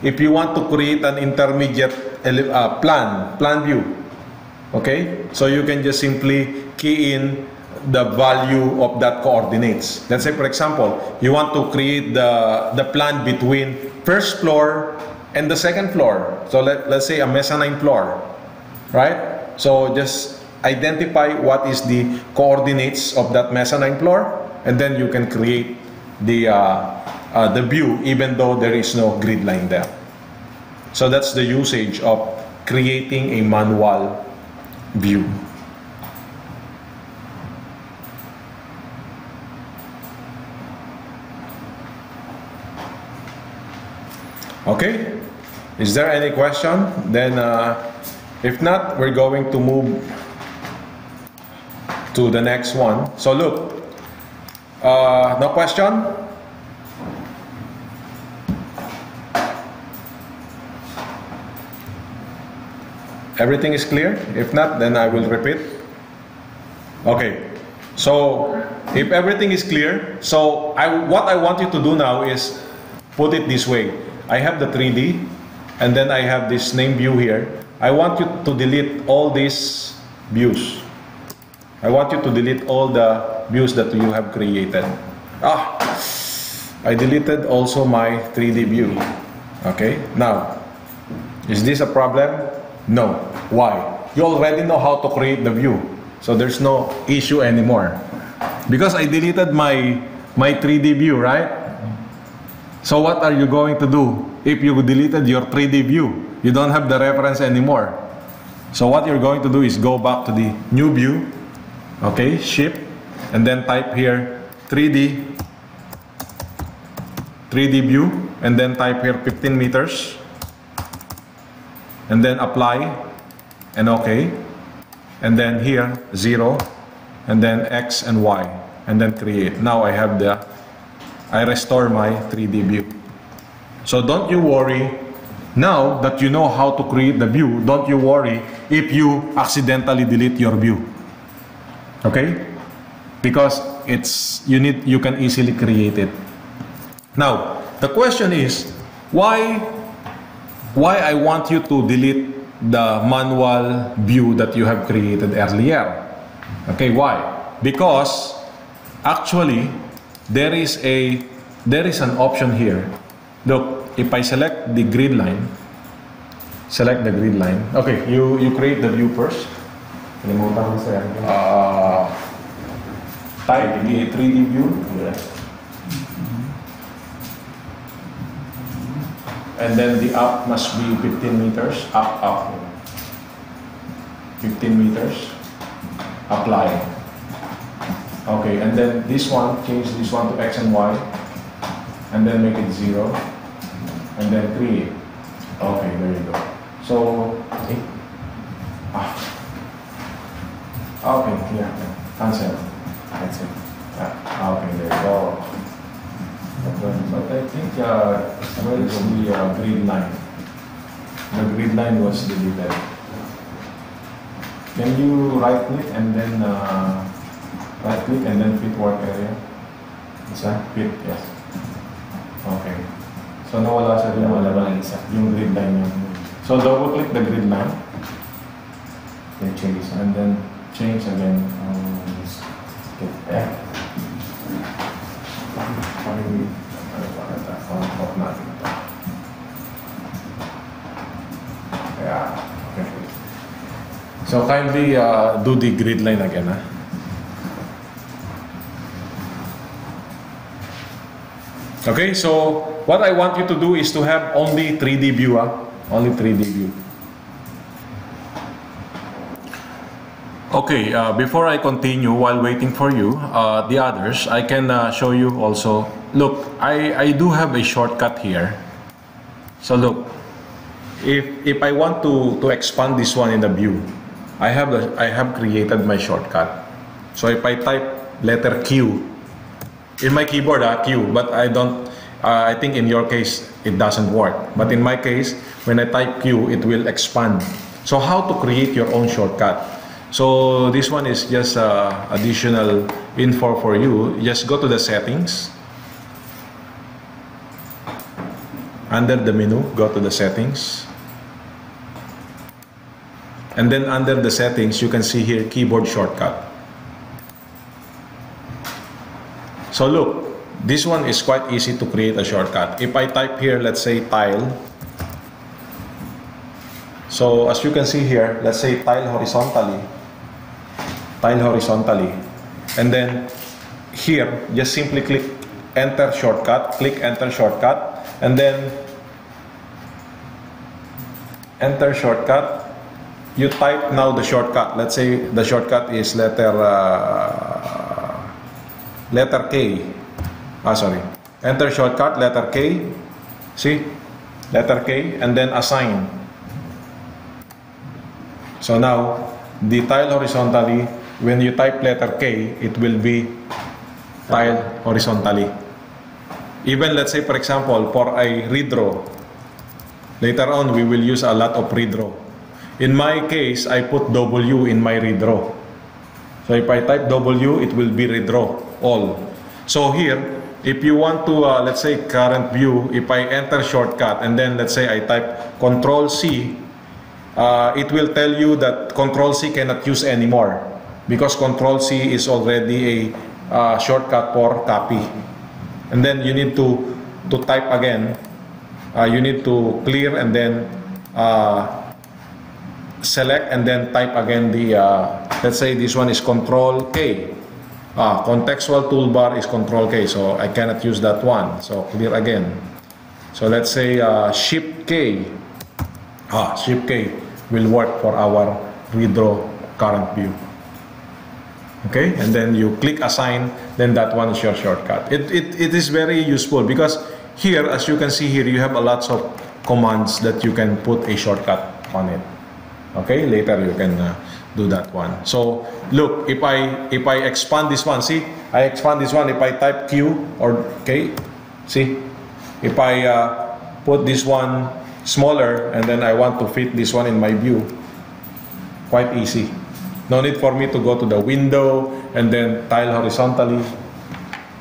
If you want to create an intermediate plan view, okay, so you can just simply key in the value of that coordinates. Let's say, for example, you want to create the plan between first floor and the second floor. So let's say a mezzanine floor, right? So just identify what is the coordinates of that mezzanine floor, and then you can create the view even though there is no grid line there. So that's the usage of creating a manual view. Okay, is there any question? Then if not, we're going to move to the next one. So look, no question? Everything is clear? If not, then I will repeat. Okay, so if everything is clear, so what I want you to do now is put it this way. I have the 3D and then I have this name view here. I want you to delete all these views. I want you to delete all the views that you have created. I deleted also my 3D view. Okay, now, is this a problem? No. Why? You already know how to create the view. So there's no issue anymore. Because I deleted my 3D view, right? So what are you going to do if you deleted your 3D view? You don't have the reference anymore. So what you're going to do is go back to the new view. Okay, shift, and then type here 3D view, and then type here 15 meters, and then apply, and okay, and then here 0, and then X and Y, and then create. Now I restore my 3D view. So don't you worry. Now that you know how to create the view, don't you worry if you accidentally delete your view. Okay? Because you can easily create it. Now, the question is, why I want you to delete the manual view that you have created earlier? Okay, why? Because actually there is an option here. Look, if I select the grid line, okay, you create the view first. Type the 3D view. And then the up must be 15 meters. Up. 15 meters. Apply. Okay, and then this one, change this one to X and Y. And then make it 0. And then create. Okay, there you go. So, okay. Okay, yeah. Cancel. Okay, there you go. But I think where is the grid line? The grid line was deleted. Can you right click and then fit work area? Is that fit? Yes. Okay. So nawala sa yung grid line yun. So double click the grid line. Then change and then change again. Yeah. Okay. So kindly do the grid line again. Okay, so what I want you to do is to have only 3D view. Only 3D view. Okay, before I continue, while waiting for you, the others, I can show you also. Look, I do have a shortcut here. So look, if I want to expand this one in the view, I have created my shortcut. So if I type letter Q in my keyboard, Q, but I don't. I think in your case it doesn't work. But in my case, when I type Q, it will expand. So how to create your own shortcut? So this one is just additional info for you. Just go to the settings. Under the menu, go to the settings. And then under the settings, you can see here keyboard shortcut. So look, this one is quite easy to create a shortcut. If I type here, let's say tile. So as you can see here, let's say tile horizontally. And then here, just simply click enter shortcut, and then enter shortcut. You type now the shortcut. Let's say the shortcut is letter K. Enter shortcut, letter K. See? Letter K, and then assign. So now, the tile horizontally, when you type letter K, it will be tile horizontally. Even let's say, for example, for a redraw, later on we will use a lot of redraw. In my case, I put W in my redraw. So if I type W, it will be redraw all. So here, if you want to, let's say current view, if I enter shortcut and then let's say I type Control C, it will tell you that Control C cannot use anymore because Control C is already a shortcut for copy. And then you need to type again. You need to clear and then select and then type again the, let's say this one is Control K. Contextual toolbar is Control K, so I cannot use that one. So clear again. So let's say Shift K. Shift K will work for our redraw current view. Okay, and then you click assign, then that one is your shortcut. It is very useful because here, as you can see here, you have a lots of commands that you can put a shortcut on it. Okay, later you can do that one. So look, if I expand this one, see, I expand this one. If I type Q or K, see, if I put this one smaller, and then I want to fit this one in my view. Quite easy. No need for me to go to the window and then tile horizontally.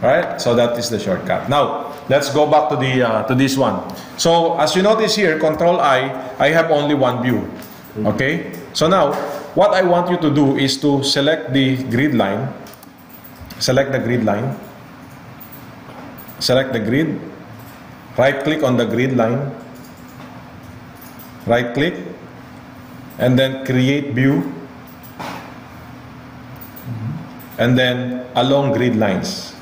Alright, so that is the shortcut. Now, let's go back to this one. So, as you notice here, Control I have only one view. Okay? So now, what I want you to do is to select the grid line. Select the grid line. Select the grid. Right-click on the grid line. Right-click. And then create view. And then along grid lines.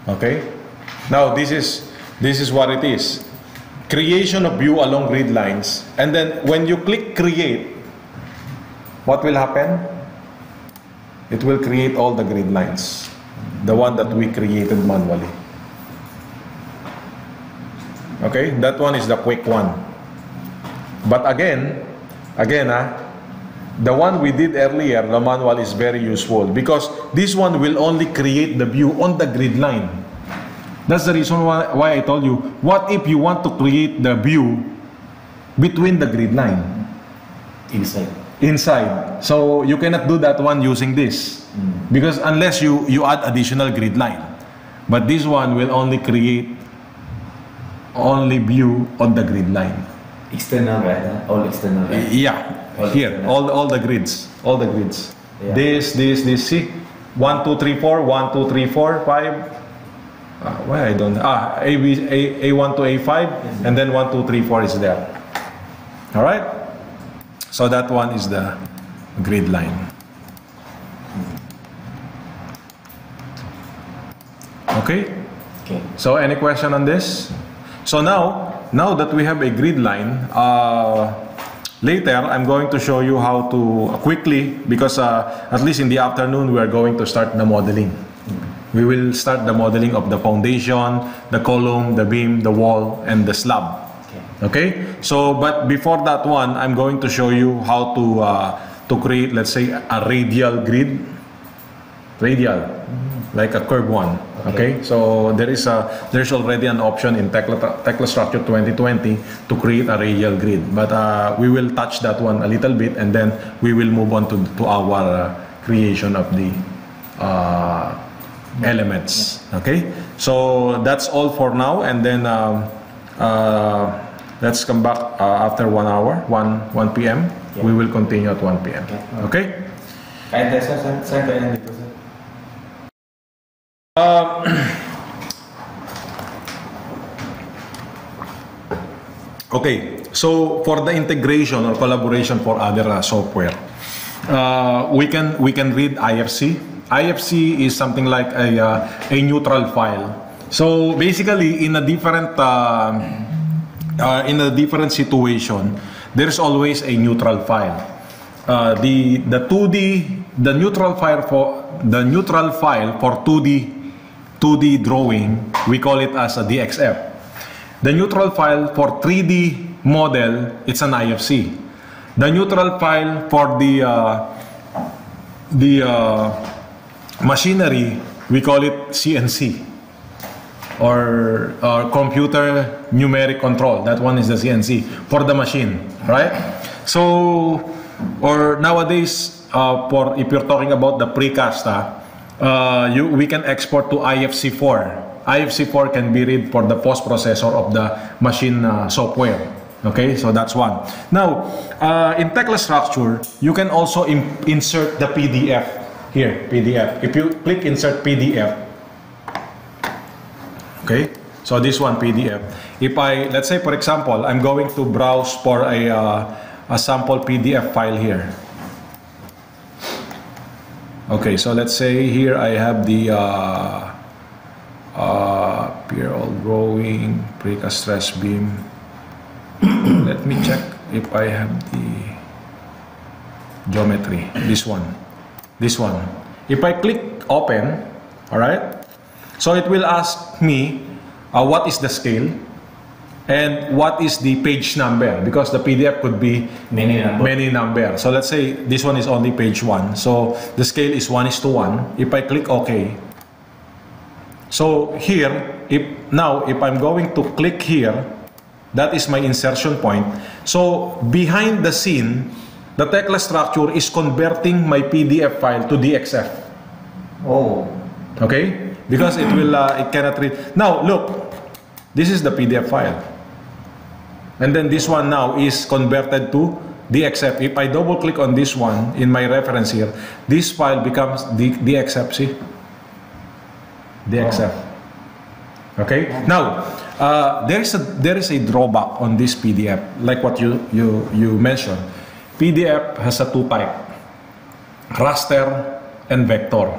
Okay? Now this is what it is. Creation of view along grid lines. And then when you click create, what will happen? It will create all the grid lines. The one that we created manually. Okay? That one is the quick one. But again, the one we did earlier, the manual, is very useful because this one will only create the view on the grid line. That's the reason why I told you, what if you want to create the view between the grid line? Inside. So you cannot do that one using this. Because unless you add additional grid line. But this one will only create only view on the grid line.
External, right? All external, right?
Yeah. Here, all the grids. All the grids. Yeah. This, see? 1, 2, 3, 4, 1, 2, 3, 4, 5. Why I don't... A1 to A5, and then 1, 2, 3, 4 is there. Alright? So that one is the grid line. Okay?
Okay.
So any question on this? So now that we have a grid line, later I'm going to show you how to quickly, because at least in the afternoon we are going to start the modeling. We will start the modeling of the foundation, the column, the beam, the wall, and the slab. Okay? So, but before that one, I'm going to show you how to create, let's say, a radial grid. Radial, like a curved one. Okay? So there's already an option in Tekla Structure 2020 to create a radial grid. But we will touch that one a little bit, and then we will move on to our creation of the elements. Okay? So that's all for now, and then let's come back after 1 hour, 1 p.m. Yeah. We will continue at 1 p.m. Okay? Okay, so for the integration or collaboration for other software, we can read IFC. IFC is something like a neutral file. So basically, in a different situation, there's always a neutral file. The neutral file for 2D drawing, we call it as a DXF. The neutral file for 3D model, it's an IFC. The neutral file for the machinery, we call it CNC, or computer numeric control. That one is the CNC for the machine, right? So, or nowadays, if you're talking about the precast, we can export to IFC4. IFC4 can be read for the post processor of the machine software. Okay, so that's one. Now, in Tekla Structure, you can also insert the PDF. Here, PDF. If you click insert PDF, okay, so this one PDF. If let's say for example, I'm going to browse for a sample PDF file here. Okay, so let's say here I have the PRL drawing, precast stress beam. Let me check if I have the geometry. This one. If I click open, alright, so it will ask me what is the scale and what is the page number, because the PDF could be many number. So let's say this one is only page 1, so the scale is 1:1. If I click OK, So here, if I'm going to click here, that is my insertion point. So behind the scene, the tecla structure is converting my PDF file to DXF.
Oh.
Okay? Because it will, it cannot read. Now look, this is the PDF file. And then this one now is converted to DXF. If I double click on this one in my reference here, this file becomes DXF, see? DXF. Okay? Now, there is a drawback on this PDF, like what you mentioned. PDF has a two type, raster and vector,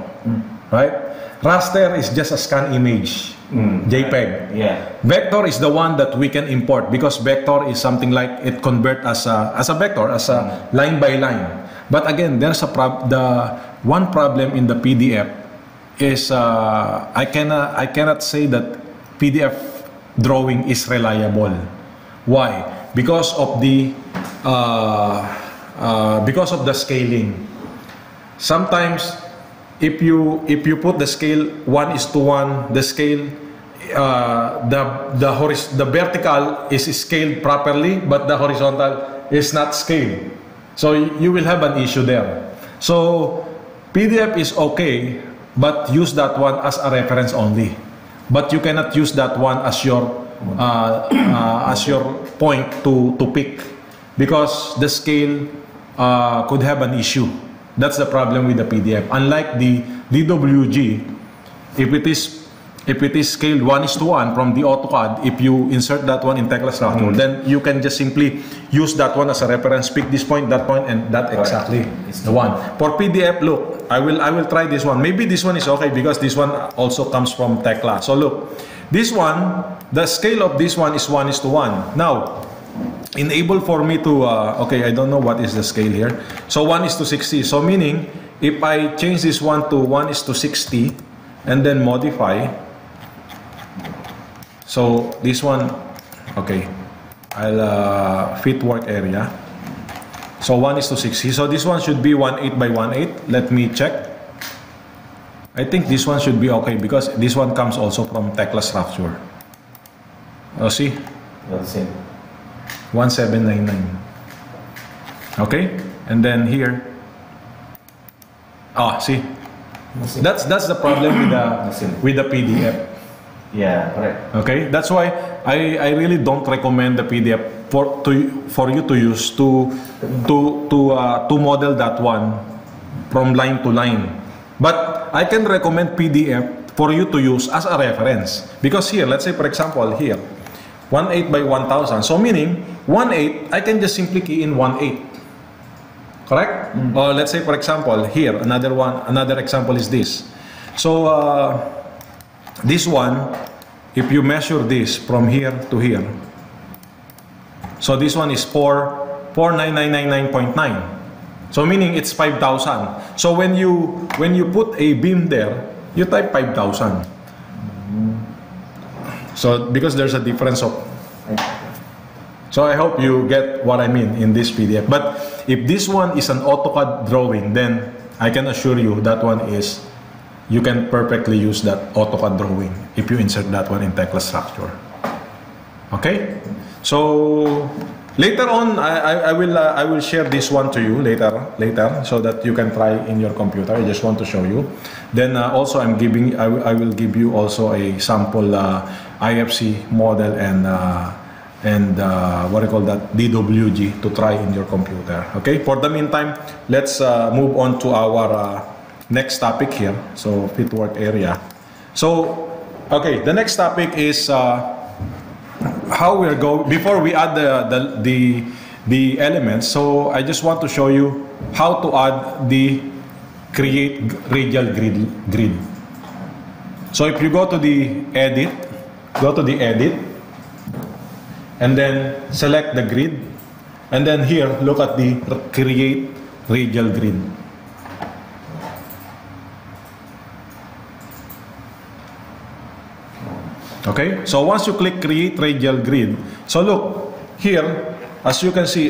right? Raster is just a scan image, JPEG.
Yeah.
Vector is the one that we can import, because vector is something like it convert as a vector, as a line by line. But again, there's the one problem in the PDF is I cannot say that PDF drawing is reliable. Why? Because of the scaling. Sometimes if you put the scale 1:1, the scale the vertical is scaled properly, but the horizontal is not scaled. So you will have an issue there. So PDF is okay, but use that one as a reference only. But you cannot use that one as your point to pick, because the scale could have an issue. That's the problem with the PDF. Unlike the DWG, if it is scaled 1:1 from the AutoCAD, if you insert that one in tecla structure, then you can just simply use that one as a reference, pick this point, and that exactly is the one. For PDF, look, I will try this one. Maybe this one is okay, because this one also comes from tecla. So look, this one, the scale of this one is 1:1. Now, enable for me to, okay, I don't know what is the scale here. So 1:60. So meaning, if I change this one to 1:60 and then modify, so this one, okay, I'll fit work area. So 1:60. So this one should be 1/8 by 1/8. Let me check. I think this one should be okay, because this one comes also from tecla structure. Oh, see?
That's it.
1799. Okay, and then here. See? That's the problem with the PDF.
Yeah, correct.
Okay, that's why I really don't recommend the PDF for you to use to model that one from line to line. But I can recommend PDF for you to use as a reference, because here, let's say for example here, 1/8 by 1000. So meaning 1/8, I can just simply key in 1/8. Correct? Or let's say for example here, another example is this. So this one, if you measure this from here to here, so this one is 49999.9. So meaning it's 5,000. So when you put a beam there, you type 5,000. So because there's a difference of. So I hope you get what I mean in this PDF. But if this one is an AutoCAD drawing, then I can assure you that one is, you can perfectly use that AutoCAD drawing if you insert that one in tecla structure. Okay? So later on, I will share this one to you later, so that you can try in your computer. I just want to show you. Then also I will give you also a sample IFC model and what do you call that, DWG, to try in your computer. Okay, for the meantime, let's move on to our next topic here. So fit work area. So okay, the next topic is how we're going. Before we add the elements, so I just want to show you how to add the create radial grid. So if you go to the edit, and then select the grid, and then here look at the create radial grid. Okay, so once you click create radial grid, so look here, as you can see,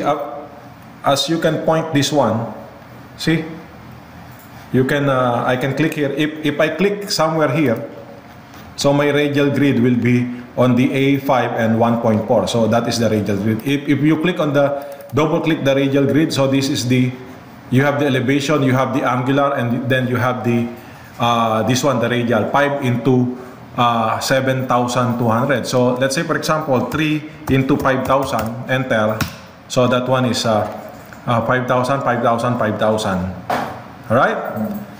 as you can point this one, see, you can I can click here. If I click somewhere here, So my radial grid will be on the A5 and 1.4. So that is the radial grid. If you click on the, double click the radial grid, so this is the, you have the elevation, you have the angular, and then you have the, this one, the radial, 5 into 7,200. So let's say, for example, 3 into 5,000, enter. So that one is 5,000, 5,000, 5,000. All right?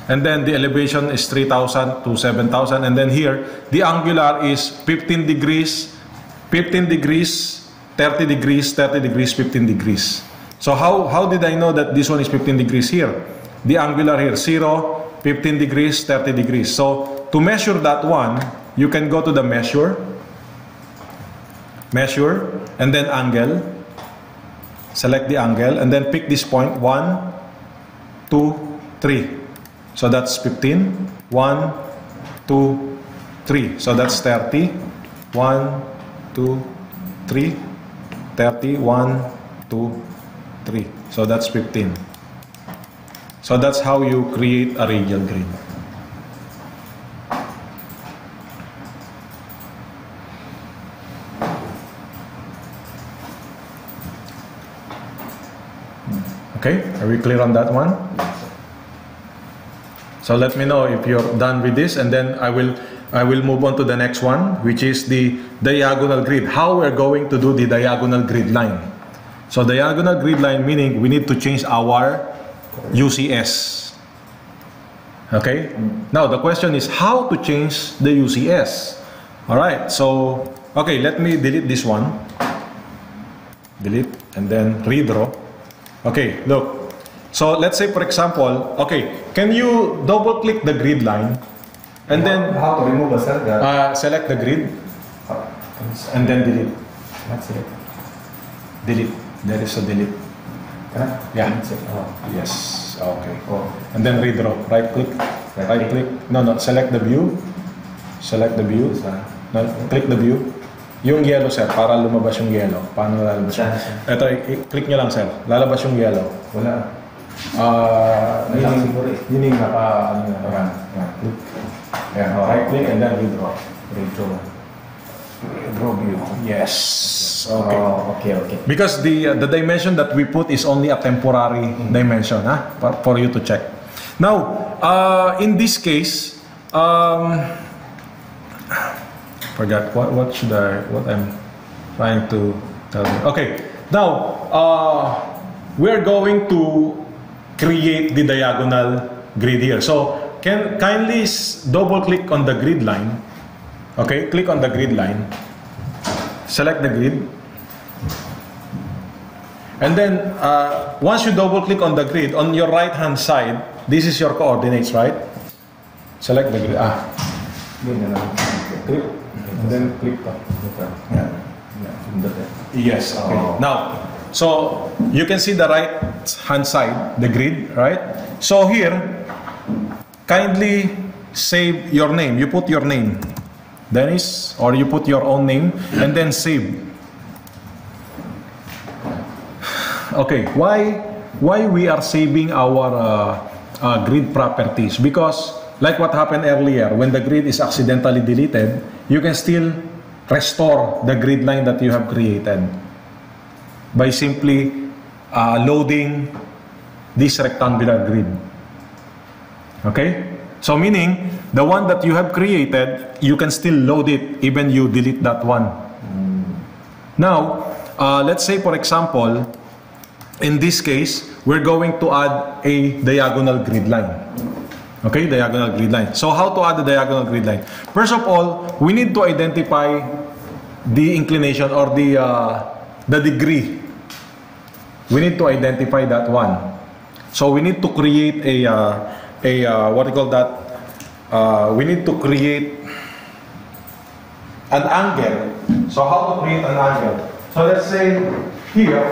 And then the elevation is 3,000 to 7,000. And then here, the angular is 15 degrees, 15 degrees, 30 degrees, 30 degrees, 15 degrees. So how did I know that this one is 15 degrees here? The angular here, 0, 15 degrees, 30 degrees. So to measure that one, you can go to the measure, and then angle. Select the angle, and then pick this point, 1, 2, 3. So that's 15, 1, 2, 3. So that's 30, 1, 2, 3, 30, 1, 2, 3. So that's 15. So that's how you create a radial grid. Okay, are we clear on that one? So let me know if you're done with this, and then I will move on to the next one, which is the diagonal grid. How we're going to do the diagonal grid line. So diagonal grid line meaning we need to change our UCS. Okay? Now the question is how to change the UCS. Alright, so okay, let me delete this one. Delete and then redraw. Okay, look. So let's say, for example, okay, can you double click the grid line and then
how to remove a cell?
Select the grid and then delete.
That's it.
Delete. There is a delete. Yeah.
Oh.
Yes. Okay.
Oh.
And then redraw. Right click. Right click. No. Select the view. Select the view. No, click the view. Yung yellow, sir, para lumabas yung yellow. Paano lalabas yun? Ito, i-click nyo lang, sir. Lalabas yung yellow.
Wala.
Yun yung naka, ano na, click. Yeah, right click and then redraw. Redraw view. Yes. Okay.
Oh, okay.
Because the dimension that we put is only a temporary dimension, for you to check. Now, in this case, forgot what I'm trying to tell you. Okay, now we're going to create the diagonal grid here. So kindly double click on the grid line. Okay, click on the grid line. Select the grid. And then once you double click on the grid, on your right hand side, this is your coordinates, right? Select the grid. Click. And then click. Yeah. Yes. Okay. Now, so you can see the right hand side, the grid, right? So here, kindly save your name. You put your name, Dennis, or you put your own name, and then save. Okay. Why we are saving our grid properties? Because like what happened earlier, when the grid is accidentally deleted, you can still restore the grid line that you have created by simply loading this rectangular grid. Okay? So meaning, the one that you have created, you can still load it even you delete that one. Now, let's say for example, in this case, we're going to add a diagonal grid line. Okay, diagonal grid line. So how to add the diagonal grid line? First of all, we need to identify the inclination or the degree. We need to identify that one. So we need to create what do you call that? We need to create an angle. So how to create an angle? So let's say here,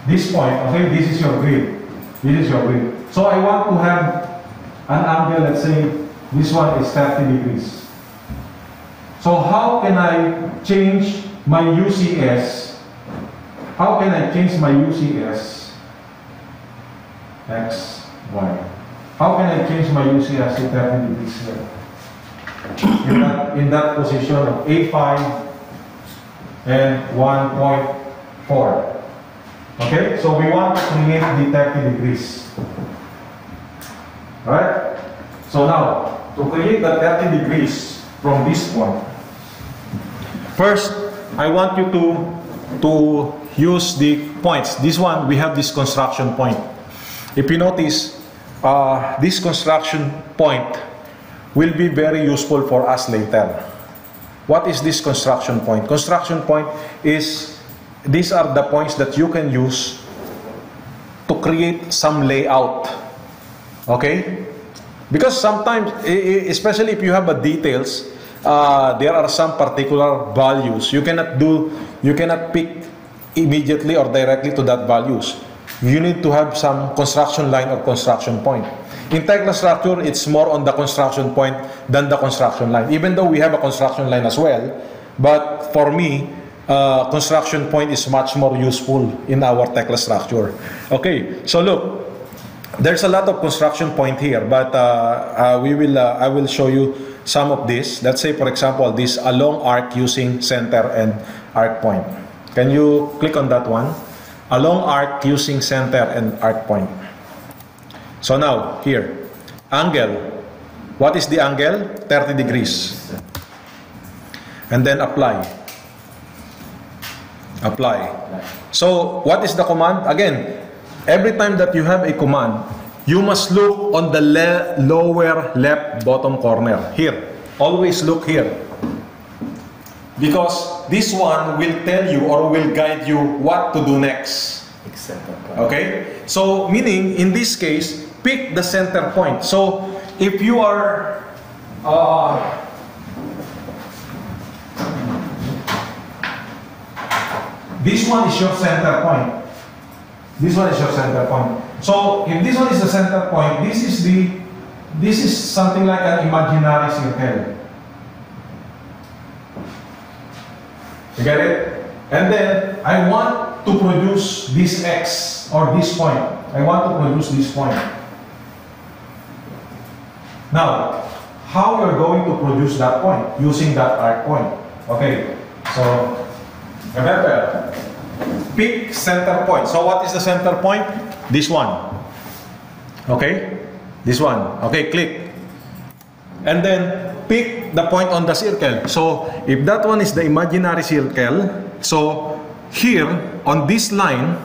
this point. Okay, this is your grid. This is your grid. So I want to have an angle, let's say this one is 30 degrees. So how can I change my UCS? How can I change my UCS? X, Y. How can I change my UCS to 30 degrees here? in that position of A5 and 1.4. Okay, so we want to create the 30 degrees. Alright? So now, to create the 30 degrees from this point, first, I want you to use the points. This one, we have this construction point. If you notice, this construction point will be very useful for us later. What is this construction point? Construction point is, these are the points that you can use to create some layout. Okay? Because sometimes, especially if you have a details, there are some particular values. You cannot pick immediately or directly to that values. You need to have some construction line or construction point. In technical structure, it's more on the construction point than the construction line. Even though we have a construction line as well, but for me, construction point is much more useful in our technical structure. Okay, so look, there's a lot of construction point here, but I will show you some of this. Let's say, for example, this a long arc using center and arc point. Can you click on that one? A long arc using center and arc point. So now, here, angle. What is the angle? 30 degrees. And then apply. Apply. So, what is the command? Again, every time that you have a command, you must look on the lower left bottom corner. Here. Always look here. Because this one will tell you or will guide you what to do next. Okay? So, meaning, in this case, pick the center point. So, if you are this one is your center point. This one is your center point. So, if this one is the center point, this is something like an imaginary circle. You get it? And then, I want to produce this X or this point. I want to produce this point. Now, how you're going to produce that point? Using that arc point. Okay, so remember, pick center point. So what is the center point? This one. Okay, this one. Okay, click. And then pick the point on the circle. So if that one is the imaginary circle, so here on this line,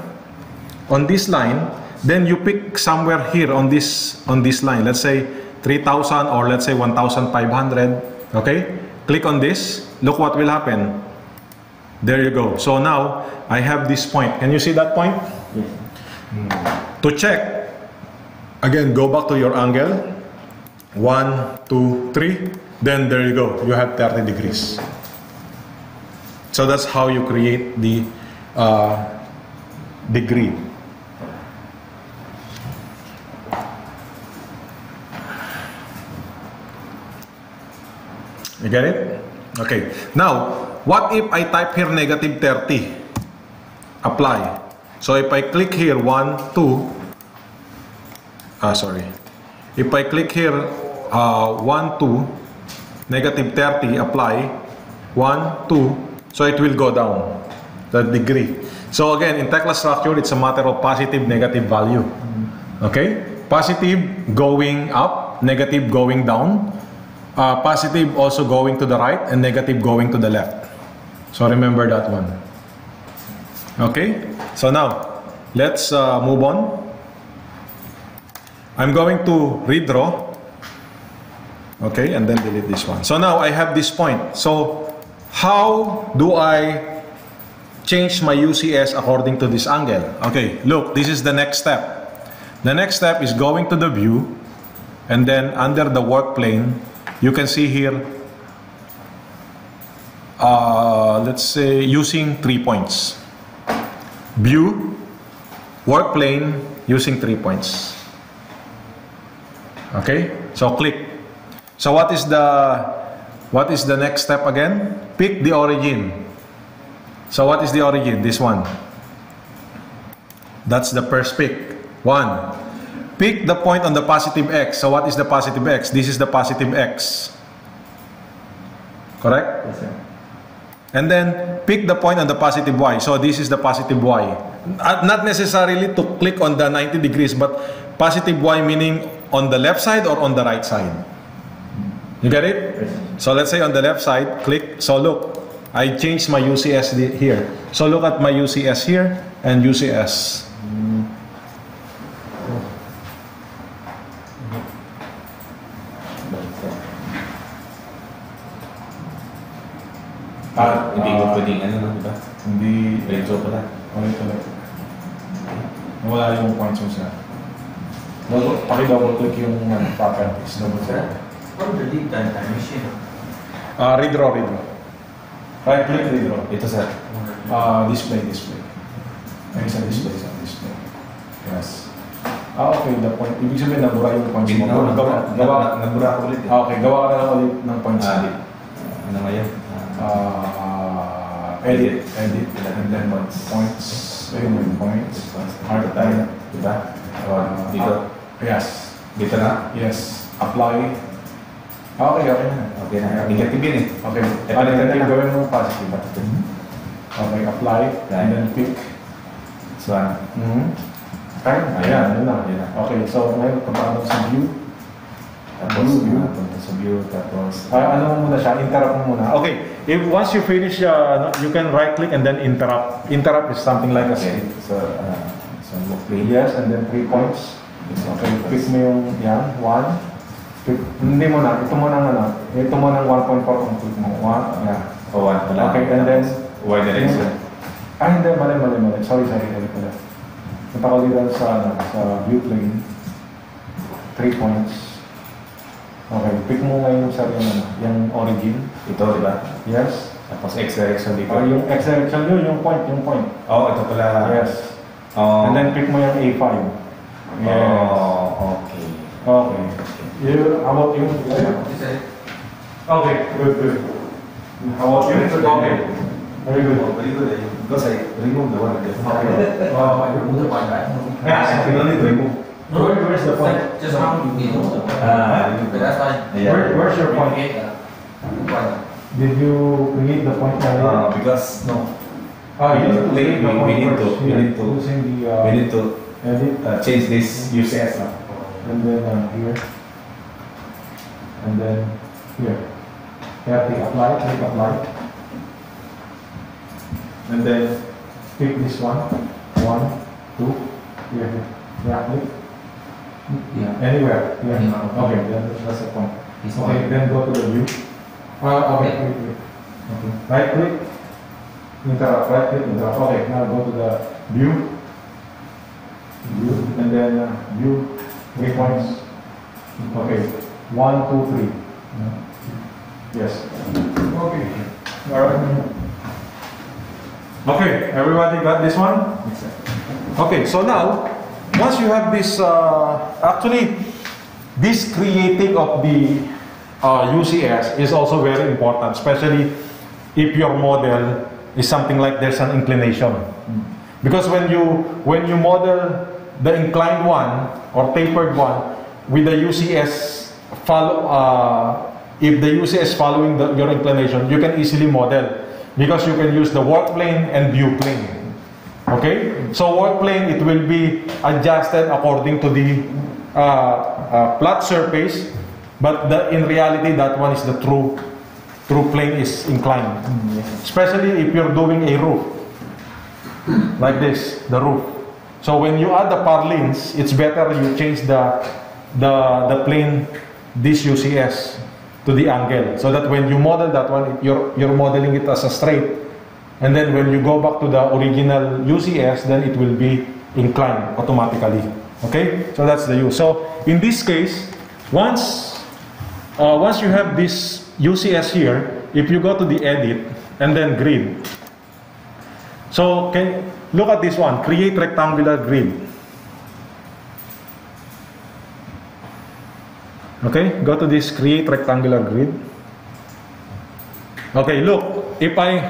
then you pick somewhere here on this line. Let's say 3,000 or let's say 1,500. Okay, click on this. Look what will happen. There you go. So now I have this point. Can you see that point?
Yes.
To check, again, go back to your angle. 1, 2, 3. Then there you go. You have 30 degrees. So that's how you create the degree. You get it? Okay. Now, what if I type here negative 30? Apply. So if I click here 1, 2. If I click here 1, 2, negative 30, apply. 1, 2. So it will go down the degree. So again, in technical structure, it's a matter of positive, negative value. Okay? Positive going up, negative going down. Positive also going to the right and negative going to the left. So remember that one. Okay, so now let's move on. I'm going to redraw. Okay, and then delete this one. So now I have this point. So how do I change my UCS according to this angle? Okay, look, this is the next step. The next step is going to the view, and then under the work plane, you can see here, let's say using 3 points. View, work plane, using 3 points. Okay, so click. So what is the next step again? Pick the origin. So what is the origin? This one. That's the first pick. 1. Pick the point on the positive X. So what is the positive X? This is the positive X. Correct?
Yes, sir.
And then pick the point on the positive y. So this is the positive y. Not necessarily to click on the 90 degrees, but positive y meaning on the left side or on the right side. You get it?
Yes, sir.
So let's say on the left side, click. So look, I changed my UCS here. So look at my UCS here and UCS.
Hindi ko pwedeng ano, di ba?
Hindi.
Diretso pala.
Ulit. Wala yung points mo siya. Paki-double click yung properties. Double click.
What the lead time machine?
Redraw. Right click, redraw.
Ito, sir.
Display. Ayun sa display. Yes. Okay, the point. Ibig sabihin, nabura yung points mo.
Nagbura ko ulit.
Okay, gawa ka na lang ulit ng points.
Ano ngayon?
Edit. And then points. Ayun yung points. Hard time.
Diba? Dito?
Yes.
Dito na?
Yes. Apply. Okay na.
Okay na. Negative yun eh.
Okay. Negative gawin mo positive. Okay, apply. And then pick.
So,
Okay, ayan, yun na. Okay, so ngayon punta sa view.
Tapos, punta sa view. Tapos,
ano mo muna siya, interrupt mo muna. Okay, if once you finish, you can right click and then interrupt. Interrupt is something like a
okay. So play.
Yes, and then 3 points. Okay, pick mo yung yan, 1. Hindi mo na, ito mo na 1.4 kung click mo. 1, yeah.
1 pala.
Okay, and then
Y direction.
Hindi, mali. Sorry pala. Punta ko dito sa view plane. 3 points. Okay, pick mo ngayon sa yung origin.
Ito, di ba?
Yes.
Tapos X direction dito.
Yung X direction yun, yung point.
Oh, ito pala.
Yes. And then pick mo yung A5. Yes.
Oh, okay.
How about you? Okay, good. How about you? Okay. Very good.
Because I removed the one.
Okay.
I removed the one, right? I can only remove.
Where's the point?
Just how you need to. But that's fine.
Where's your point? Did you create the point?
Because no.
You need to create the point.
We need to
edit.
change this UCS now.
And then here. And then here. Click apply. And then pick this one. 1, 2. Here. Yeah, click.
Yeah.
Anywhere. Yeah.
Yeah.
Okay, that's the point.
This
Okay,
one.
then go to the view. Okay. Okay. Right click. Interrupt. Right click. Interrupt. Okay. Now go to the view. And then view. 3 points. Okay. 1, 2, 3. Yes. Okay. All right. Okay. Everybody got this one? Okay. So now, once you have this, actually, this creating of the UCS is also very important, especially if your model is something like there's an inclination. Because when you model the inclined one or tapered one with the UCS if the UCS following your inclination, you can easily model because you can use the work plane and view plane. Okay, so work plane, it will be adjusted according to the flat surface, but in reality that one is the true plane is inclined. Especially if you're doing a roof like this, the roof. So when you add the purlins, it's better you change the plane, this UCS, to the angle, so that when you model that one, you're modeling it as a straight. And then when you go back to the original UCS, then it will be inclined automatically. Okay, so that's the use. So in this case, once you have this UCS here, if you go to the edit and then grid, so look at this one, create rectangular grid. Okay, go to this create rectangular grid. Okay, look, if I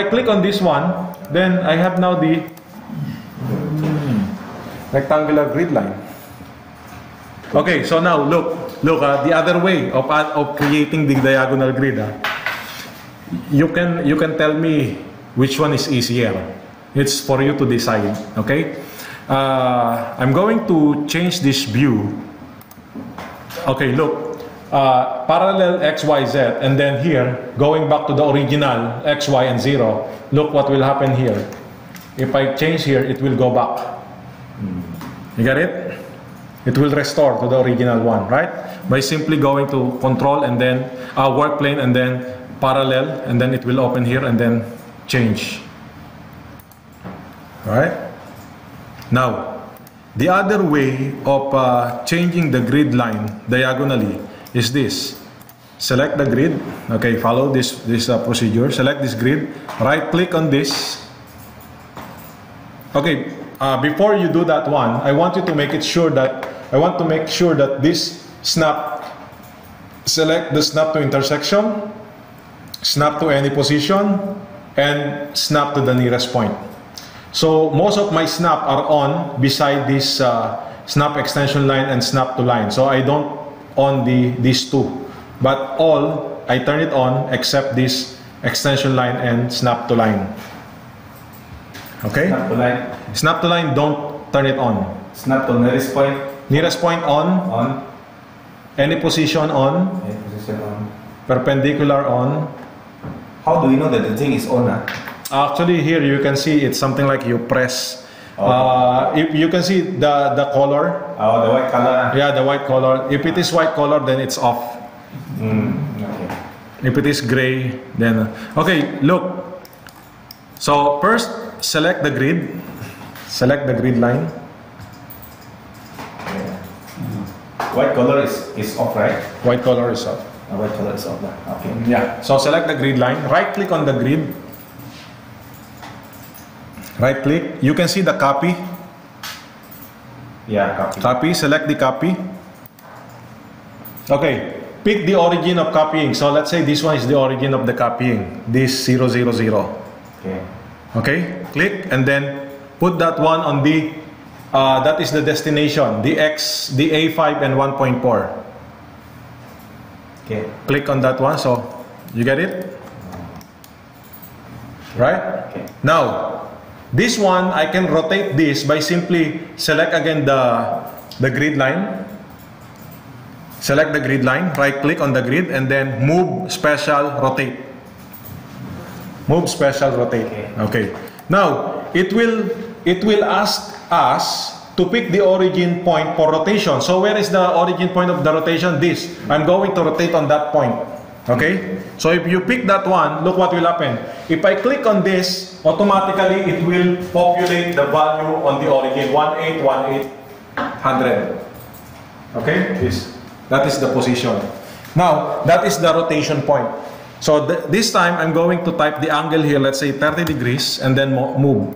click on this one, then I have now the rectangular grid line. Okay, so now look look, the other way of creating the diagonal grid, you can tell me which one is easier. It's for you to decide, okay? I'm going to change this view. Okay, look, parallel x, y, z, and then here, going back to the original x, y, and 0, look what will happen here. If I change here, it will go back. You get it? It will restore to the original one, right? By simply going to control and then work plane and then parallel, and then it will open here and then change. Right? Now, the other way of changing the grid line diagonally is this. Select the grid. Okay, follow this procedure. Select this grid. Right click on this. Okay, before you do that one, I want you to make sure that this snap, select the snap to intersection, snap to any position, and snap to the nearest point. So most of my snap are on beside this snap extension line and snap to line. So I don't on these two, but all I turn it on except this extension line and snap to line. Okay?
Snap to line.
Snap to line, don't turn it on.
Snap to nearest point.
Nearest point on.
On.
Any position on.
Any position on.
Perpendicular on.
How do we know that the thing is on?
Actually, here you can see it's something like you press.
Okay.
If you can see the color.
Oh, the white color.
Yeah, the white color. If it is white color, then it's off.
Okay.
If it is gray, then okay. Look. So first, select the grid. Select the grid line.
Yeah. White color is off, right?
White color is off.
White color is off. Okay.
Yeah. So select the grid line. Right click on the grid. Right click. You can see the copy.
Yeah, copy.
Copy. Select the copy. Okay. Pick the origin of copying. So let's say this one is the origin of the copying. This 000.
Okay.
Okay. Click and then put that one on the. That is the destination. The X, the A5 and 1.4.
Okay.
Click on that one. So you get it? Right?
Okay.
Now, this one I can rotate this by simply select again the grid line. Select the grid line, right click on the grid and then move special rotate. Move special rotate. Okay. Now, it will ask us to pick the origin point for rotation. So where is the origin point of the rotation? This. I'm going to rotate on that point. Okay? So if you pick that one, look what will happen. If I click on this, automatically it will populate the value on the origin. 181800. Okay? That is the position. Now, that is the rotation point. So this time, I'm going to type the angle here, let's say 30 degrees, and then move.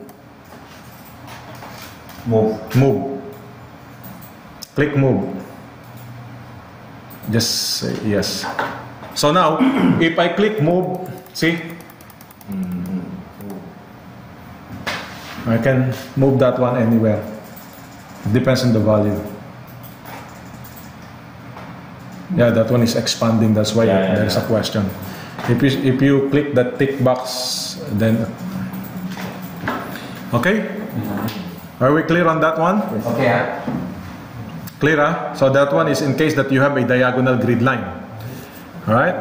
Move. Click move. Just say yes. So now, if I click move, see? I can move that one anywhere. It depends on the value. Yeah, that one is expanding. That's why there's a question. If you click that tick box, then okay. Are we clear on that one?
Okay.
Clear, huh? So that one is in case that you have a diagonal grid line. All right.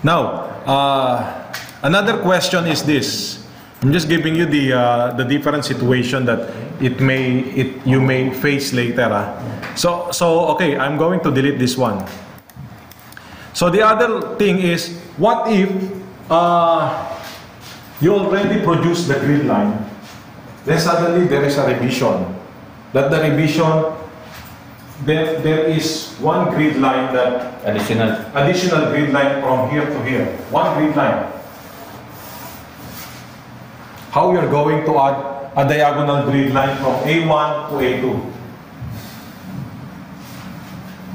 Now, another question is this. I'm just giving you the different situation that you may face later. So okay, I'm going to delete this one. So the other thing is, what if you already produced the grid line, then suddenly there is a revision. That the revision, there is one grid line that additional grid line from here to here. One grid line. How you're going to add a diagonal grid line from A1 to A2.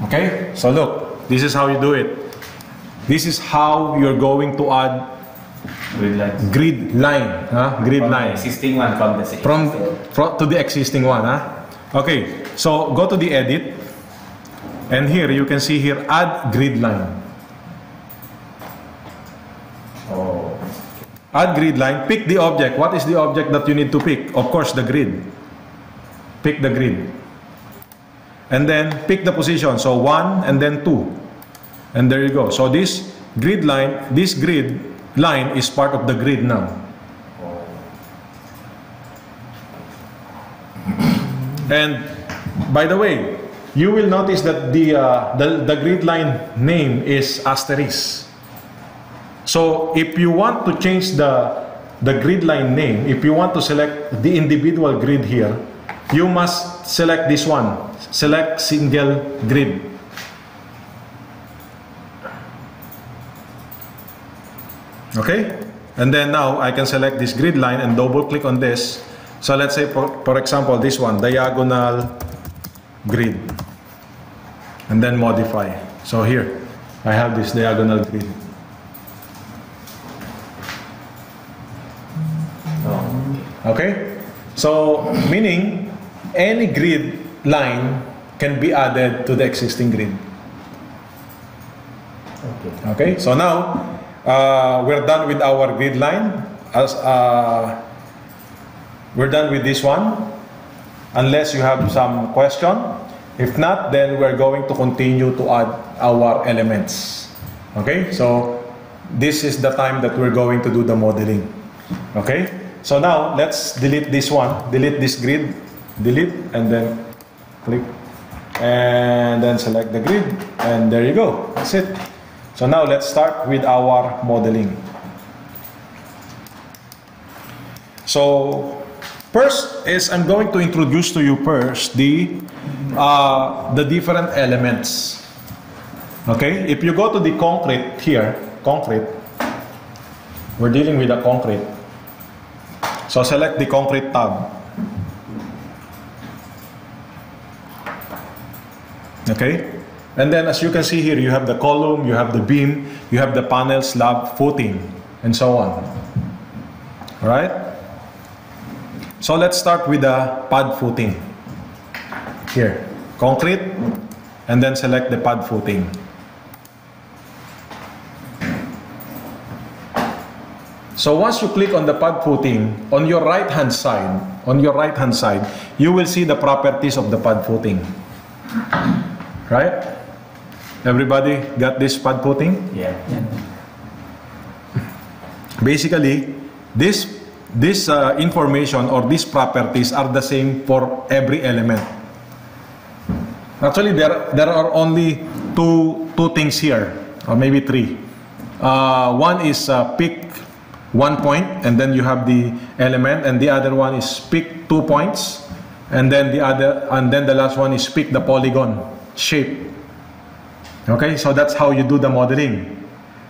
Okay? So look, this is how you do it. This is how you're going to add grid line. Grid
from
line.
The existing one from the
From to the existing one. Okay, so go to the edit, and here you can see here add grid line.
Oh.
Add grid line, pick the object. What is the object that you need to pick? Of course, the grid. Pick the grid. And then pick the position. So 1 and then 2. And there you go. So this grid line is part of the grid now. And by the way, you will notice that the grid line name is asterisk. So if you want to change the grid line name, if you want to select the individual grid here, you must select this one. Select single grid. Okay? And then now I can select this grid line and double click on this. So let's say for example this one, diagonal grid. And then modify. So here I have this diagonal grid. Okay? So meaning any grid line can be added to the existing grid. Okay? So now we're done with our grid line. We're done with this one, unless you have some question. If not, then we're going to continue to add our elements. Okay, so this is the time that we're going to do the modeling. Okay, so now let's delete this one, delete this grid, delete, and then click, and then select the grid, and there you go, that's it. So now let's start with our modeling. So first is I'm going to introduce to you first the different elements. Okay, if you go to the concrete here, concrete, we're dealing with a concrete. So select the concrete tab. Okay, and then as you can see here, you have the column, you have the beam, you have the panel, slab, footing, and so on. All right. So let's start with the pad footing. Here, concrete, and then select the pad footing. So once you click on the pad footing, on your right hand side, you will see the properties of the pad footing. Right? Everybody got this pad footing?
Yeah.
Basically, this information or these properties are the same for every element. Actually, there are only two things here, or maybe three. One is pick 1 point, and then you have the element, and the other one is pick 2 points, and then the last one is pick the polygon shape. Okay, so that's how you do the modeling.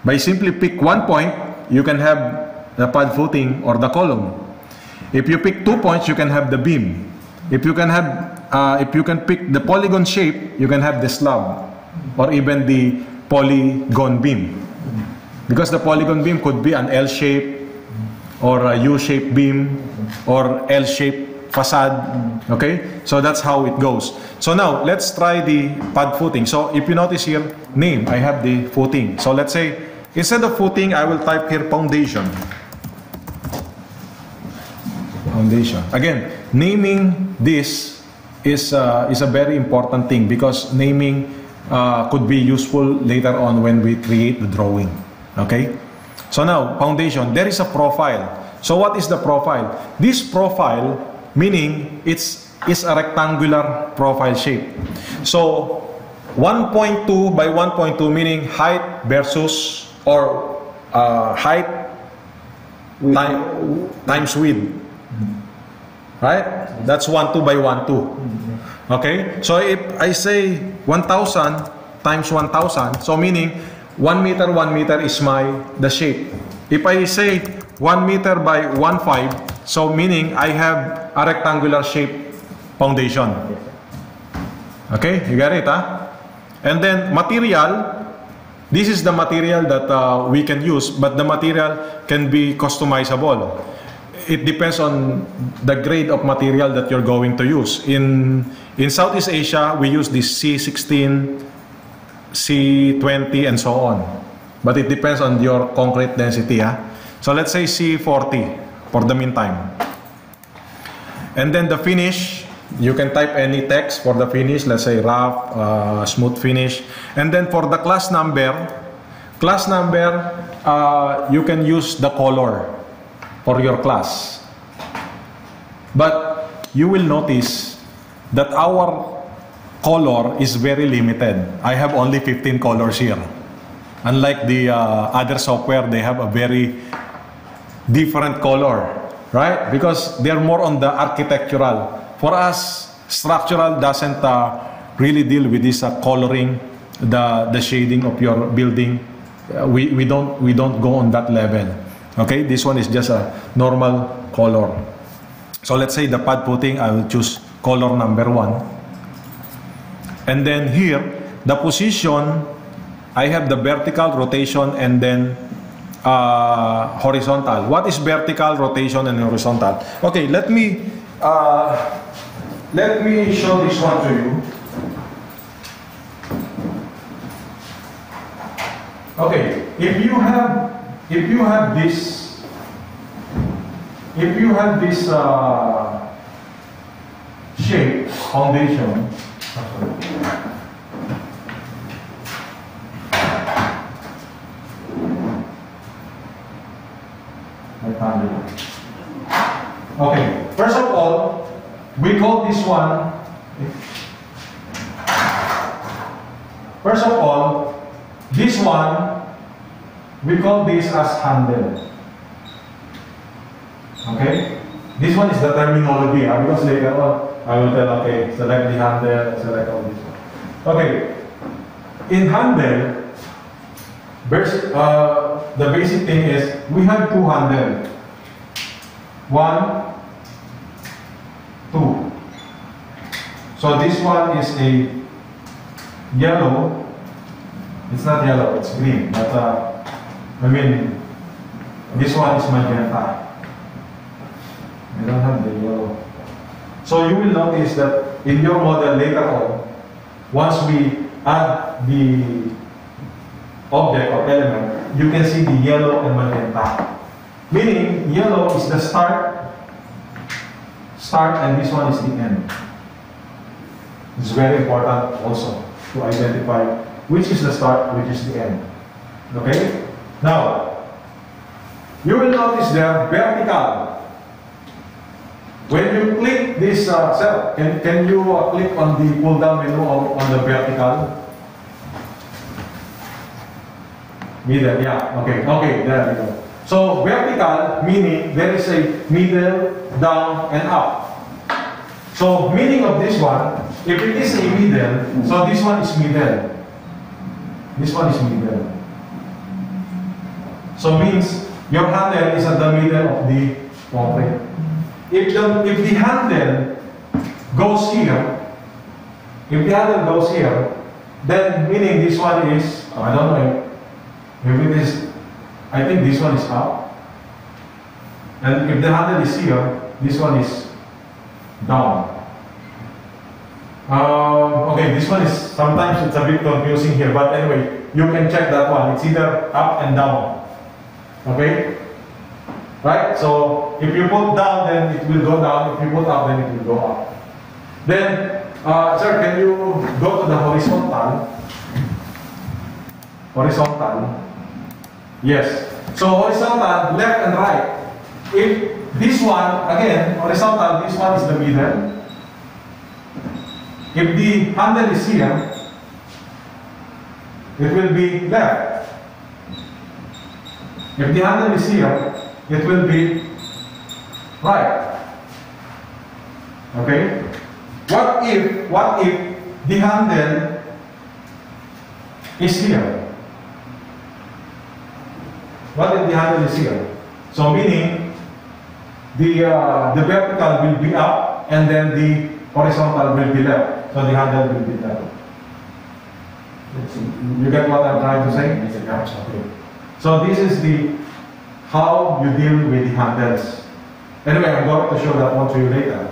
By simply pick 1 point, you can have the pad footing or the column. If you pick 2 points, you can have the beam. If you can pick the polygon shape, you can have the slab or even the polygon beam. Because the polygon beam could be an L shape or a U shape beam or L shape facade. Okay, so that's how it goes. So now let's try the pad footing. So if you notice here, name, I have the footing. So let's say instead of footing, I will type here foundation. Foundation. Again, naming this is a very important thing, because naming could be useful later on when we create the drawing. Okay, so now foundation, there is a profile. So what is the profile? This profile, meaning it's a rectangular profile shape. So 1.2 by 1.2 meaning height versus or height times width. Right? That's 1.2 by 1.2. Okay? So if I say 1,000 times 1,000, so meaning 1 meter is the shape. If I say 1 meter by 1.5, so meaning I have a rectangular shape foundation. Okay? You got it, huh? And then material, this is the material that we can use, but the material can be customizable. it depends on the grade of material that you're going to use. In Southeast Asia, we use this C16, C20, and so on. But it depends on your concrete density. So let's say C40 for the meantime. And then the finish, you can type any text for the finish, let's say rough, smooth finish. And then for the class number, you can use the color for your class. But you will notice that our color is very limited. I have only 15 colors here. Unlike the other software, they have a very different color, right? Because they're more on the architectural. For us, structural doesn't really deal with this coloring, the shading of your building. We don't go on that level. Okay, this one is just a normal color. So let's say the pad putting, I will choose color number 1. And then here, the position, I have the vertical, rotation, and then horizontal. What is vertical, rotation, and horizontal? Okay, let me show this one to you. Okay, if you have this shape foundation, okay, first of all, we call this one, this one, we call this as handle. Okay? This one is the terminology, because later on, I will tell, okay, select the handle, select all this one. Okay. In handle, the basic thing is, we have 2 handles. 1, 2. So this one is a yellow. It's not yellow, it's green. But I mean, this one is magenta. I don't have the yellow. So you will notice that in your model later on, once we add the object or element, you can see the yellow and magenta. Meaning, yellow is the start, and this one is the end. It's very important also to identify which is the start, which is the end. Okay? Now, you will notice there, vertical. When you click this cell, can you click on the pull down menu on the vertical? Middle, yeah, okay, there we go. So vertical meaning there is a middle, down, and up. So meaning of this one, if it is a middle, so this one is middle. This one is middle. So means your handle is at the middle of the concrete. If the handle goes here, then meaning this one is, I don't know, maybe this, I think this one is up. And if the handle is here, this one is down. Okay, this one is, sometimes it's a bit confusing here, but anyway, you can check that one. It's either up and down. Okay? Right? So, if you put down, then it will go down. If you put up, then it will go up. Then, sir, can you go to the horizontal? Horizontal. Yes. So, horizontal, left and right. If this one, again, horizontal, this one is the middle. If the handle is here, it will be left. If the handle is here, it will be right. Okay? What if the handle is here? What if the handle is here? So meaning the vertical will be up and then the horizontal will be left. So the handle will be left. You get what I'm trying to say? Okay. So this is the how you deal with the handles. Anyway, I'm going to show that one to you later.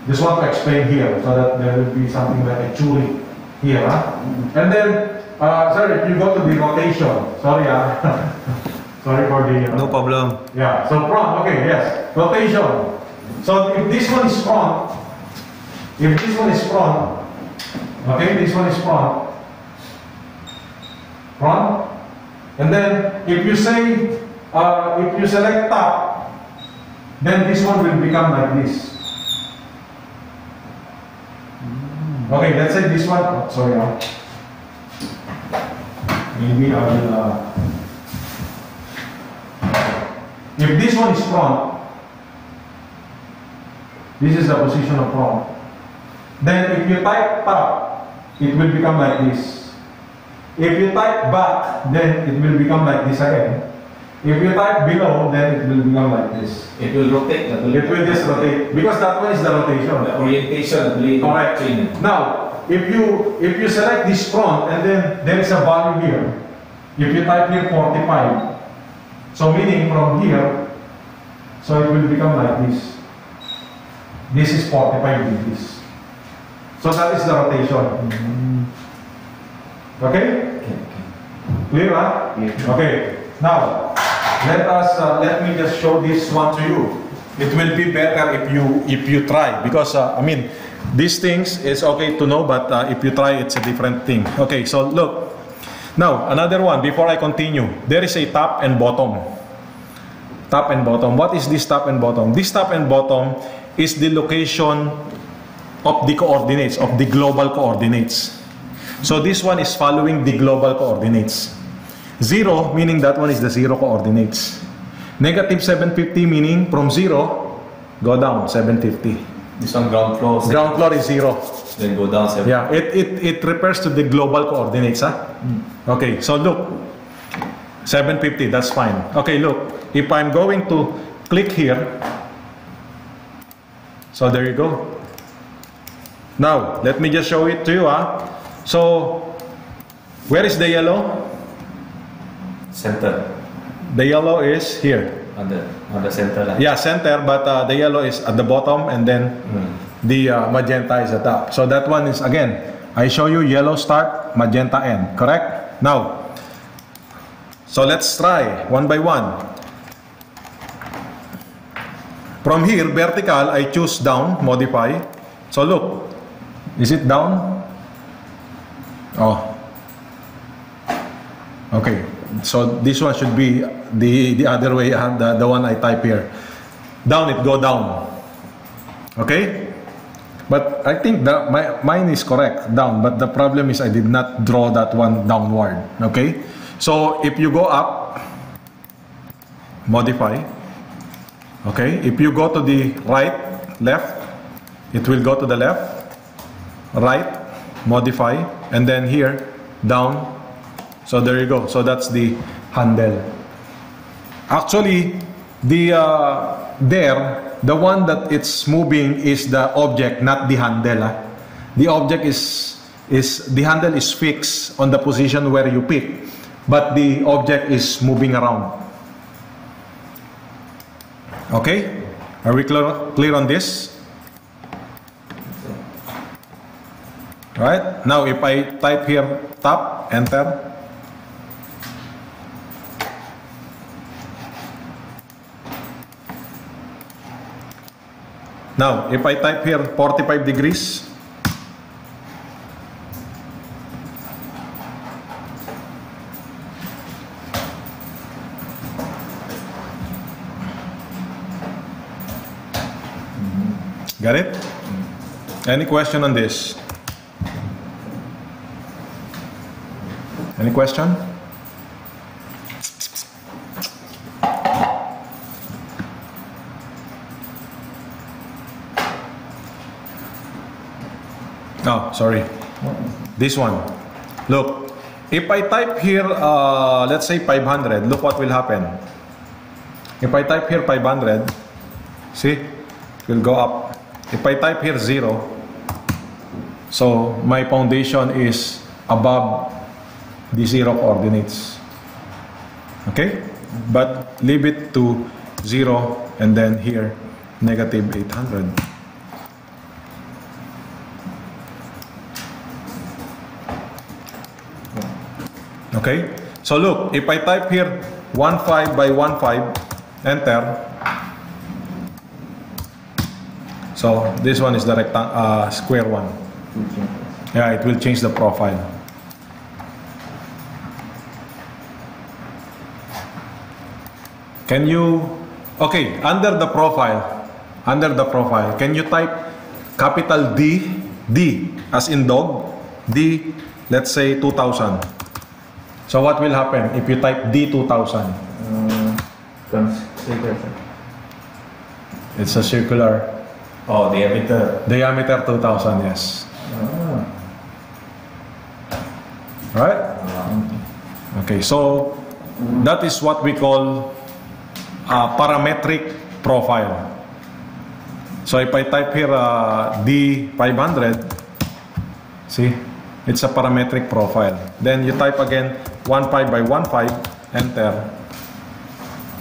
Just want to explain here so that there will be something like a churi here. Huh? And then, sorry, if you go to the rotation, sorry, sorry for the...
No problem.
Yeah, so front, okay, yes, rotation. So if this one is front, okay, this one is front, and then if you say, if you select top, then this one will become like this. Okay, let's say this one, oh, sorry, maybe I will, if this one is front, this is the position of front, then if you type top, it will become like this. If you type back, then it will become like this again. If you type below, then it will become like this.
It will rotate.
It will just rotate because that one is the rotation.
The orientation.
Correct. Now, if you select this front and then there is a value here. If you type here 45, so meaning from here, so it will become like this. This is 45 degrees. So that is the rotation. Okay? Clear, huh? Okay. Now, let me just show this one to you. It will be better if you try, because I mean, these things is okay to know, but if you try, it's a different thing. Okay, so look. Now, another one before I continue. There is a top and bottom. Top and bottom. What is this top and bottom? This top and bottom is the location of the coordinates, of the global coordinates. So this one is following the global coordinates. 0 meaning that one is the 0 coordinates. Negative 750 meaning from 0 go down 750.
This one ground floor.
Ground floor is 0.
Then go down 7.
Yeah, it refers to the global coordinates. Huh? Okay, so look, 750, that's fine. Okay, look, if I'm going to click here, so there you go. Now, let me just show it to you. So, where is the yellow?
Center.
The yellow is here.
On the center line.
Yeah, center, but the yellow is at the bottom and then the magenta is at the top. So that one is, again, I show you yellow start, magenta end, correct? Now, so let's try one by one. From here, vertical, I choose down, modify. So look, is it down? Oh. Okay, so this one should be the other way, the one I type here. Down, it go down. Okay? But I think mine is correct, down. But the problem is I did not draw that one downward. Okay? So if you go up, modify. Okay? If you go to the right, left, it will go to the left. Right, modify. And then here, down. So there you go. So that's the handle. Actually, the one that it's moving is the object, not the handle. The object the handle is fixed on the position where you pick, but the object is moving around. Okay? Are we clear on this? Right? Now, if I type here top, enter. Now, if I type here 45 degrees, got it? Any question on this? Any question? Oh, sorry. This one. Look, if I type here, let's say 500, look what will happen. If I type here 500, see, it will go up. If I type here 0, so my foundation is above the 0 coordinates. Okay? But leave it to 0 and then here negative 800. Okay, so look, if I type here 15 by 15, enter. So this one is the square one. Yeah, it will change the profile. Can you, okay, under the profile, can you type capital D as in dog, D, let's say 2000. So what will happen if you type D 2000? It's a circular.
Oh, diameter.
Diameter 2000, yes. Right? Okay, so that is what we call a parametric profile. So if I type here D500, see, it's a parametric profile. Then you type again 15 by 15, enter.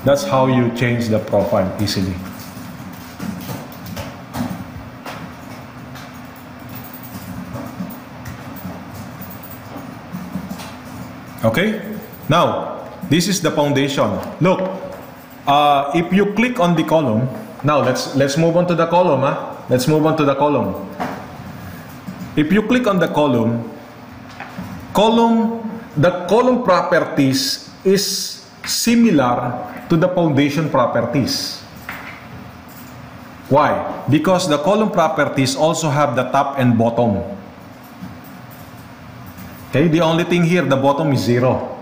That's how you change the profile easily. Okay, now this is the foundation. Look, if you click on the column, now let's move on to the column. Let's move on to the column. If you click on the column, the column properties is similar to the foundation properties. Why? Because the column properties also have the top and bottom. Okay, the only thing here, the bottom is 0.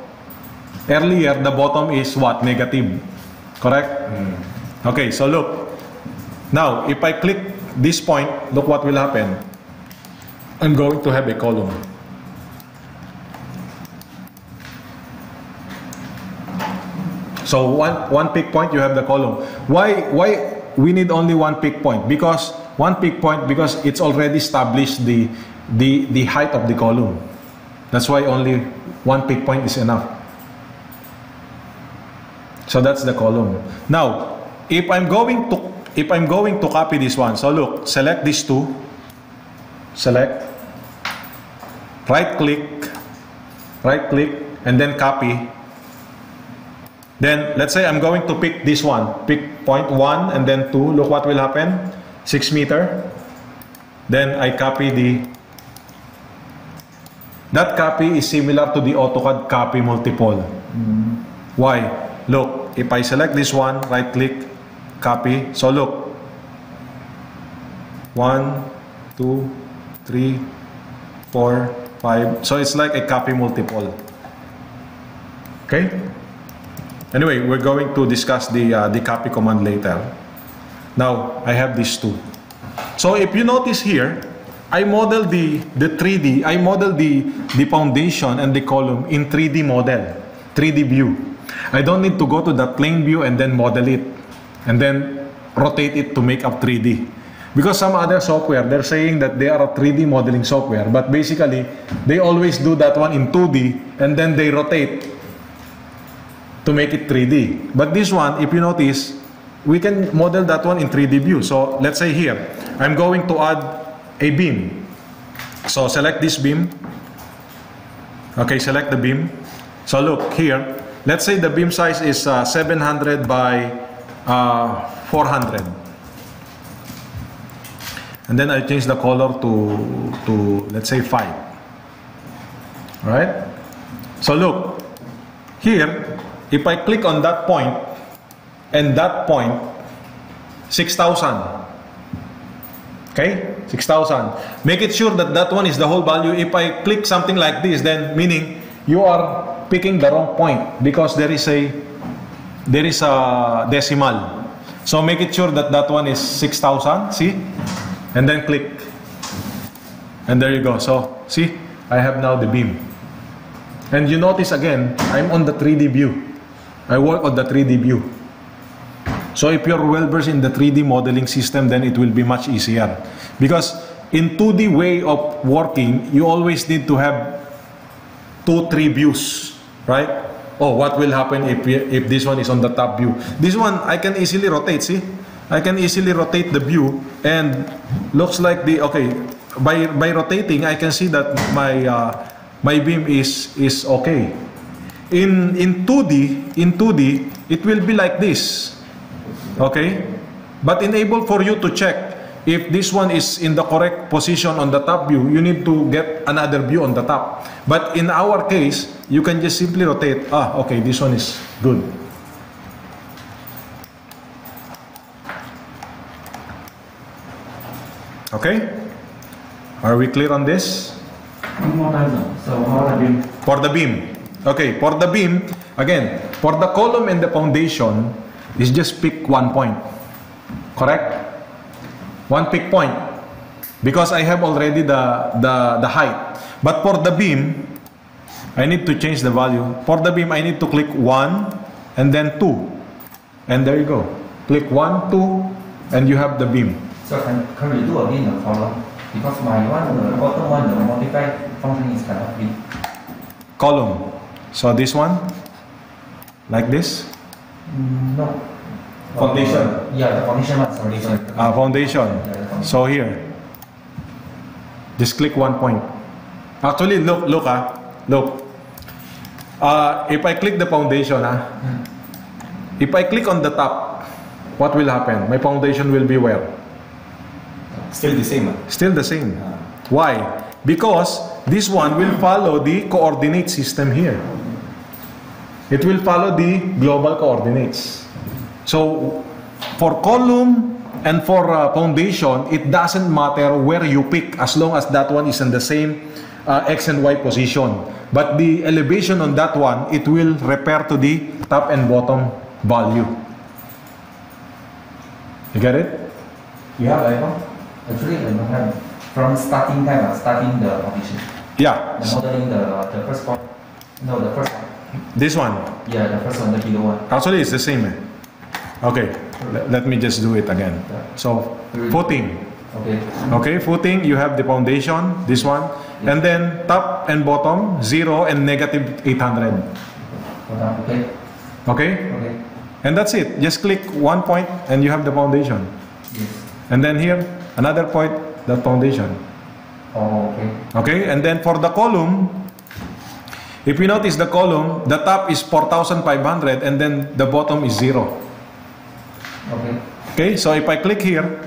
Earlier, the bottom is what? Negative. Correct? Okay, so look. Now, if I click this point, look what will happen. I'm going to have a column. So one peak point, you have the column. Why we need only one peak point? Because it's already established the height of the column. That's why only one peak point is enough. So that's the column. Now, if I'm going to copy this one, so look, select these two, select, right click, and then copy. Then let's say I'm going to pick this one, pick point 1 and then 2. Look what will happen. 6 meter. Then I copy that copy is similar to the AutoCAD copy multiple. Why? Look, if I select this one, right click, copy. So look, 1, 2, 3, 4, 5. So it's like a copy multiple. Okay? Anyway, we're going to discuss the copy command later. Now, I have these two. So if you notice here, I model the 3D, I model the foundation and the column in 3D model, 3D view. I don't need to go to the plane view and then model it, and then rotate it to make up 3D. Because some other software, they're saying that they are a 3D modeling software, but basically, they always do that one in 2D, and then they rotate to make it 3D. But this one, if you notice, we can model that one in 3D view. So let's say here, I'm going to add a beam. So select this beam. Okay, select the beam. So look here, let's say the beam size is 700 by 400. And then I change the color to let's say 5. Alright? So look, here, if I click on that point, and that point, 6,000. Okay? 6,000. Make it sure that that one is the whole value. If I click something like this, then meaning you are picking the wrong point because there is a decimal. So make it sure that that one is 6,000. See? And then click. And there you go. So, see? I have now the beam. And you notice again, I'm on the 3D view. I work on the 3D view. So if you're well versed in the 3D modeling system, then it will be much easier. Because in 2D way of working, you always need to have 2-3 views, right? Oh, what will happen if this one is on the top view? This one, I can easily rotate, see? I can easily rotate the view, and looks like the, okay, by rotating, I can see that my beam is okay. In 2D, it will be like this, okay? But enable for you to check if this one is in the correct position on the top view, you need to get another view on the top. But in our case, you can just simply rotate. Okay, this one is good. Okay? Are we clear on this?
One more time, so for the beam.
For the beam. Okay, for the beam, again, for the column and the foundation, is just pick one point. Correct? One pick point. Because I have already the height. But for the beam, I need to change the value. For the beam, I need to click 1 and then 2. And there you go. Click 1, 2, and you have the beam.
So can we do again the column? Because my one, the bottom one, the multiply function is cannot be.
Column. So this one, like this.
No.
Foundation.
Yeah, the foundation one. Foundation.
Foundation.
Yeah,
So here, just click one point. Actually, look. If I click the foundation, if I click on the top, what will happen? My foundation will be where?
Still the same.
Still the same. Why? Because this one will follow the coordinate system here. It will follow the global coordinates. So for column and for foundation, it doesn't matter where you pick as long as that one is in the same X and Y position. But the elevation on that one, it will repair to the top and bottom value. You get it?
You have icon? Actually, I don't have. From starting time, starting the foundation.
Yeah.
The modeling the first point. No, the first one.
This one.
Yeah, the first one, the below one.
Actually, it's the same. Okay. Let me just do it again. So, footing.
Okay.
Okay, footing, you have the foundation, this one.
Yeah.
And then top and bottom, 0 and negative 800.
Okay.
Okay?
Okay.
And that's it. Just click one point and you have the foundation.
Yes.
And then here, another point, the foundation.
Oh, okay.
Okay? And then for the column, if you notice the column, the top is 4,500 and then the bottom is 0.
Okay.
Okay? So if I click here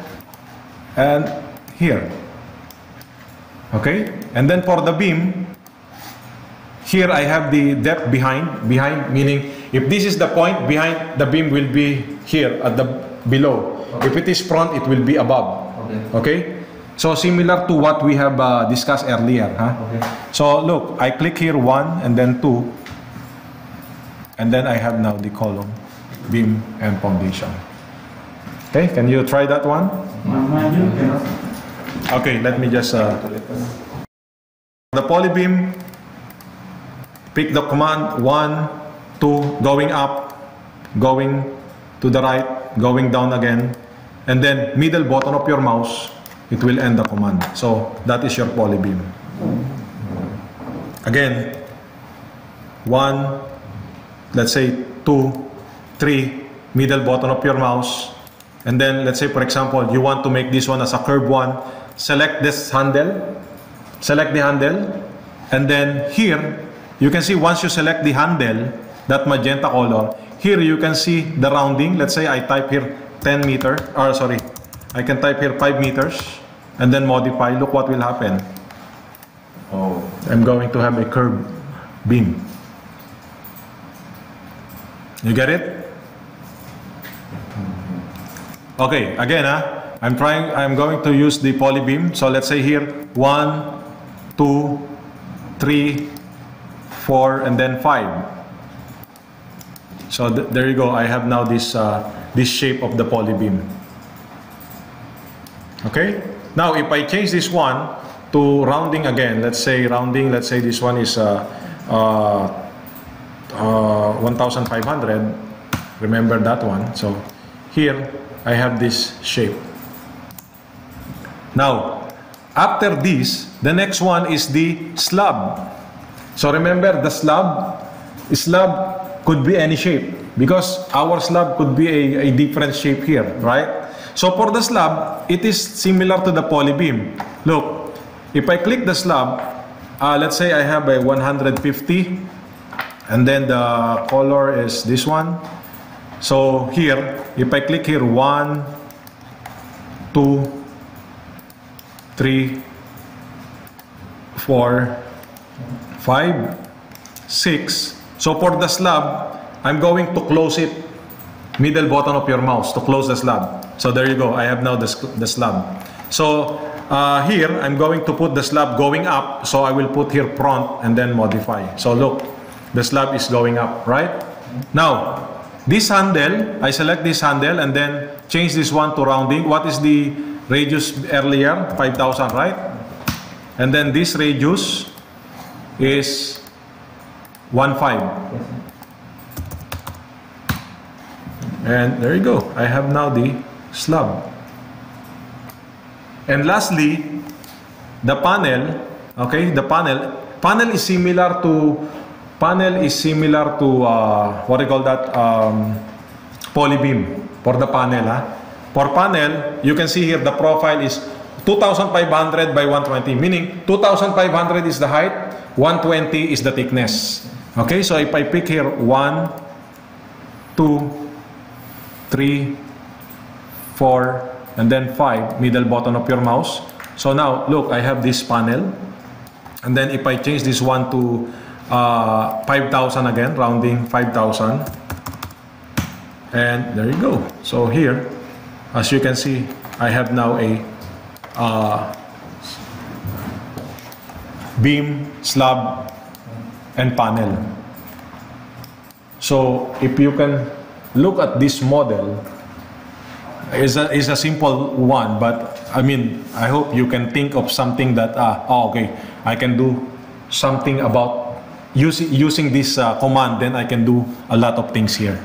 and here. Okay? And then for the beam, here I have the depth behind, meaning if this is the point behind, the beam will be here at the below.
Okay.
If it is front, it will be above.
Okay.
Okay? So similar to what we have discussed earlier.
Okay.
So look, I click here 1 and then 2. And then I have now the column, beam and foundation. Okay, can you try that one? Okay, let me just... the polybeam, pick the command 1, 2, going up, going to the right, going down again, and then middle button of your mouse, it will end the command. So that is your polybeam. Again, 1, let's say 2, 3, middle button of your mouse, and then let's say for example you want to make this one as a curved one, select this handle, select the handle, and then here you can see once you select the handle, that magenta color, here you can see the rounding. Let's say I type here 10 meter, or sorry, I can type here 5 meters and then modify. Look what will happen.
Oh.
I'm going to have a curved beam. You get it? Okay, again, I'm going to use the polybeam. So let's say here 1, 2, 3, 4, and then 5. So there you go. I have now this shape of the polybeam. Okay. Now if I change this one to rounding again, let's say rounding. Let's say this one is 1,500. Remember that one. So here I have this shape. Now after this, the next one is the slab. So remember the slab could be any shape, because our slab could be a different shape here, right? So for the slab, it is similar to the polybeam. Look, if I click the slab, let's say I have a 150, and then the color is this one. So here, if I click here, 1, 2, 3, 4, 5, 6. So for the slab, I'm going to close it, middle button of your mouse to close the slab. So there you go, I have now the slab. So here, I'm going to put the slab going up. So I will put here front and then modify. So look, the slab is going up, right? Now, this handle, I select this handle and then change this one to rounding. What is the radius earlier? 5,000, right? And then this radius is 1.5. And there you go. I have now the slab. And lastly, the panel. Okay, the panel is similar to what do you call that? Polybeam for the panel. For panel, you can see here the profile is 2,500 by 120, meaning 2,500 is the height, 120 is the thickness. Okay, so if I pick here 1, 2, 3, 4, and then 5, middle button of your mouse. So now, look, I have this panel. And then if I change this one to 5,000 again, rounding 5,000. And there you go. So here, as you can see, I have now a beam, slab, and panel. So if you can look at this model, is a simple one, but I mean, I hope you can think of something that okay, I can do something about using this command, then I can do a lot of things here.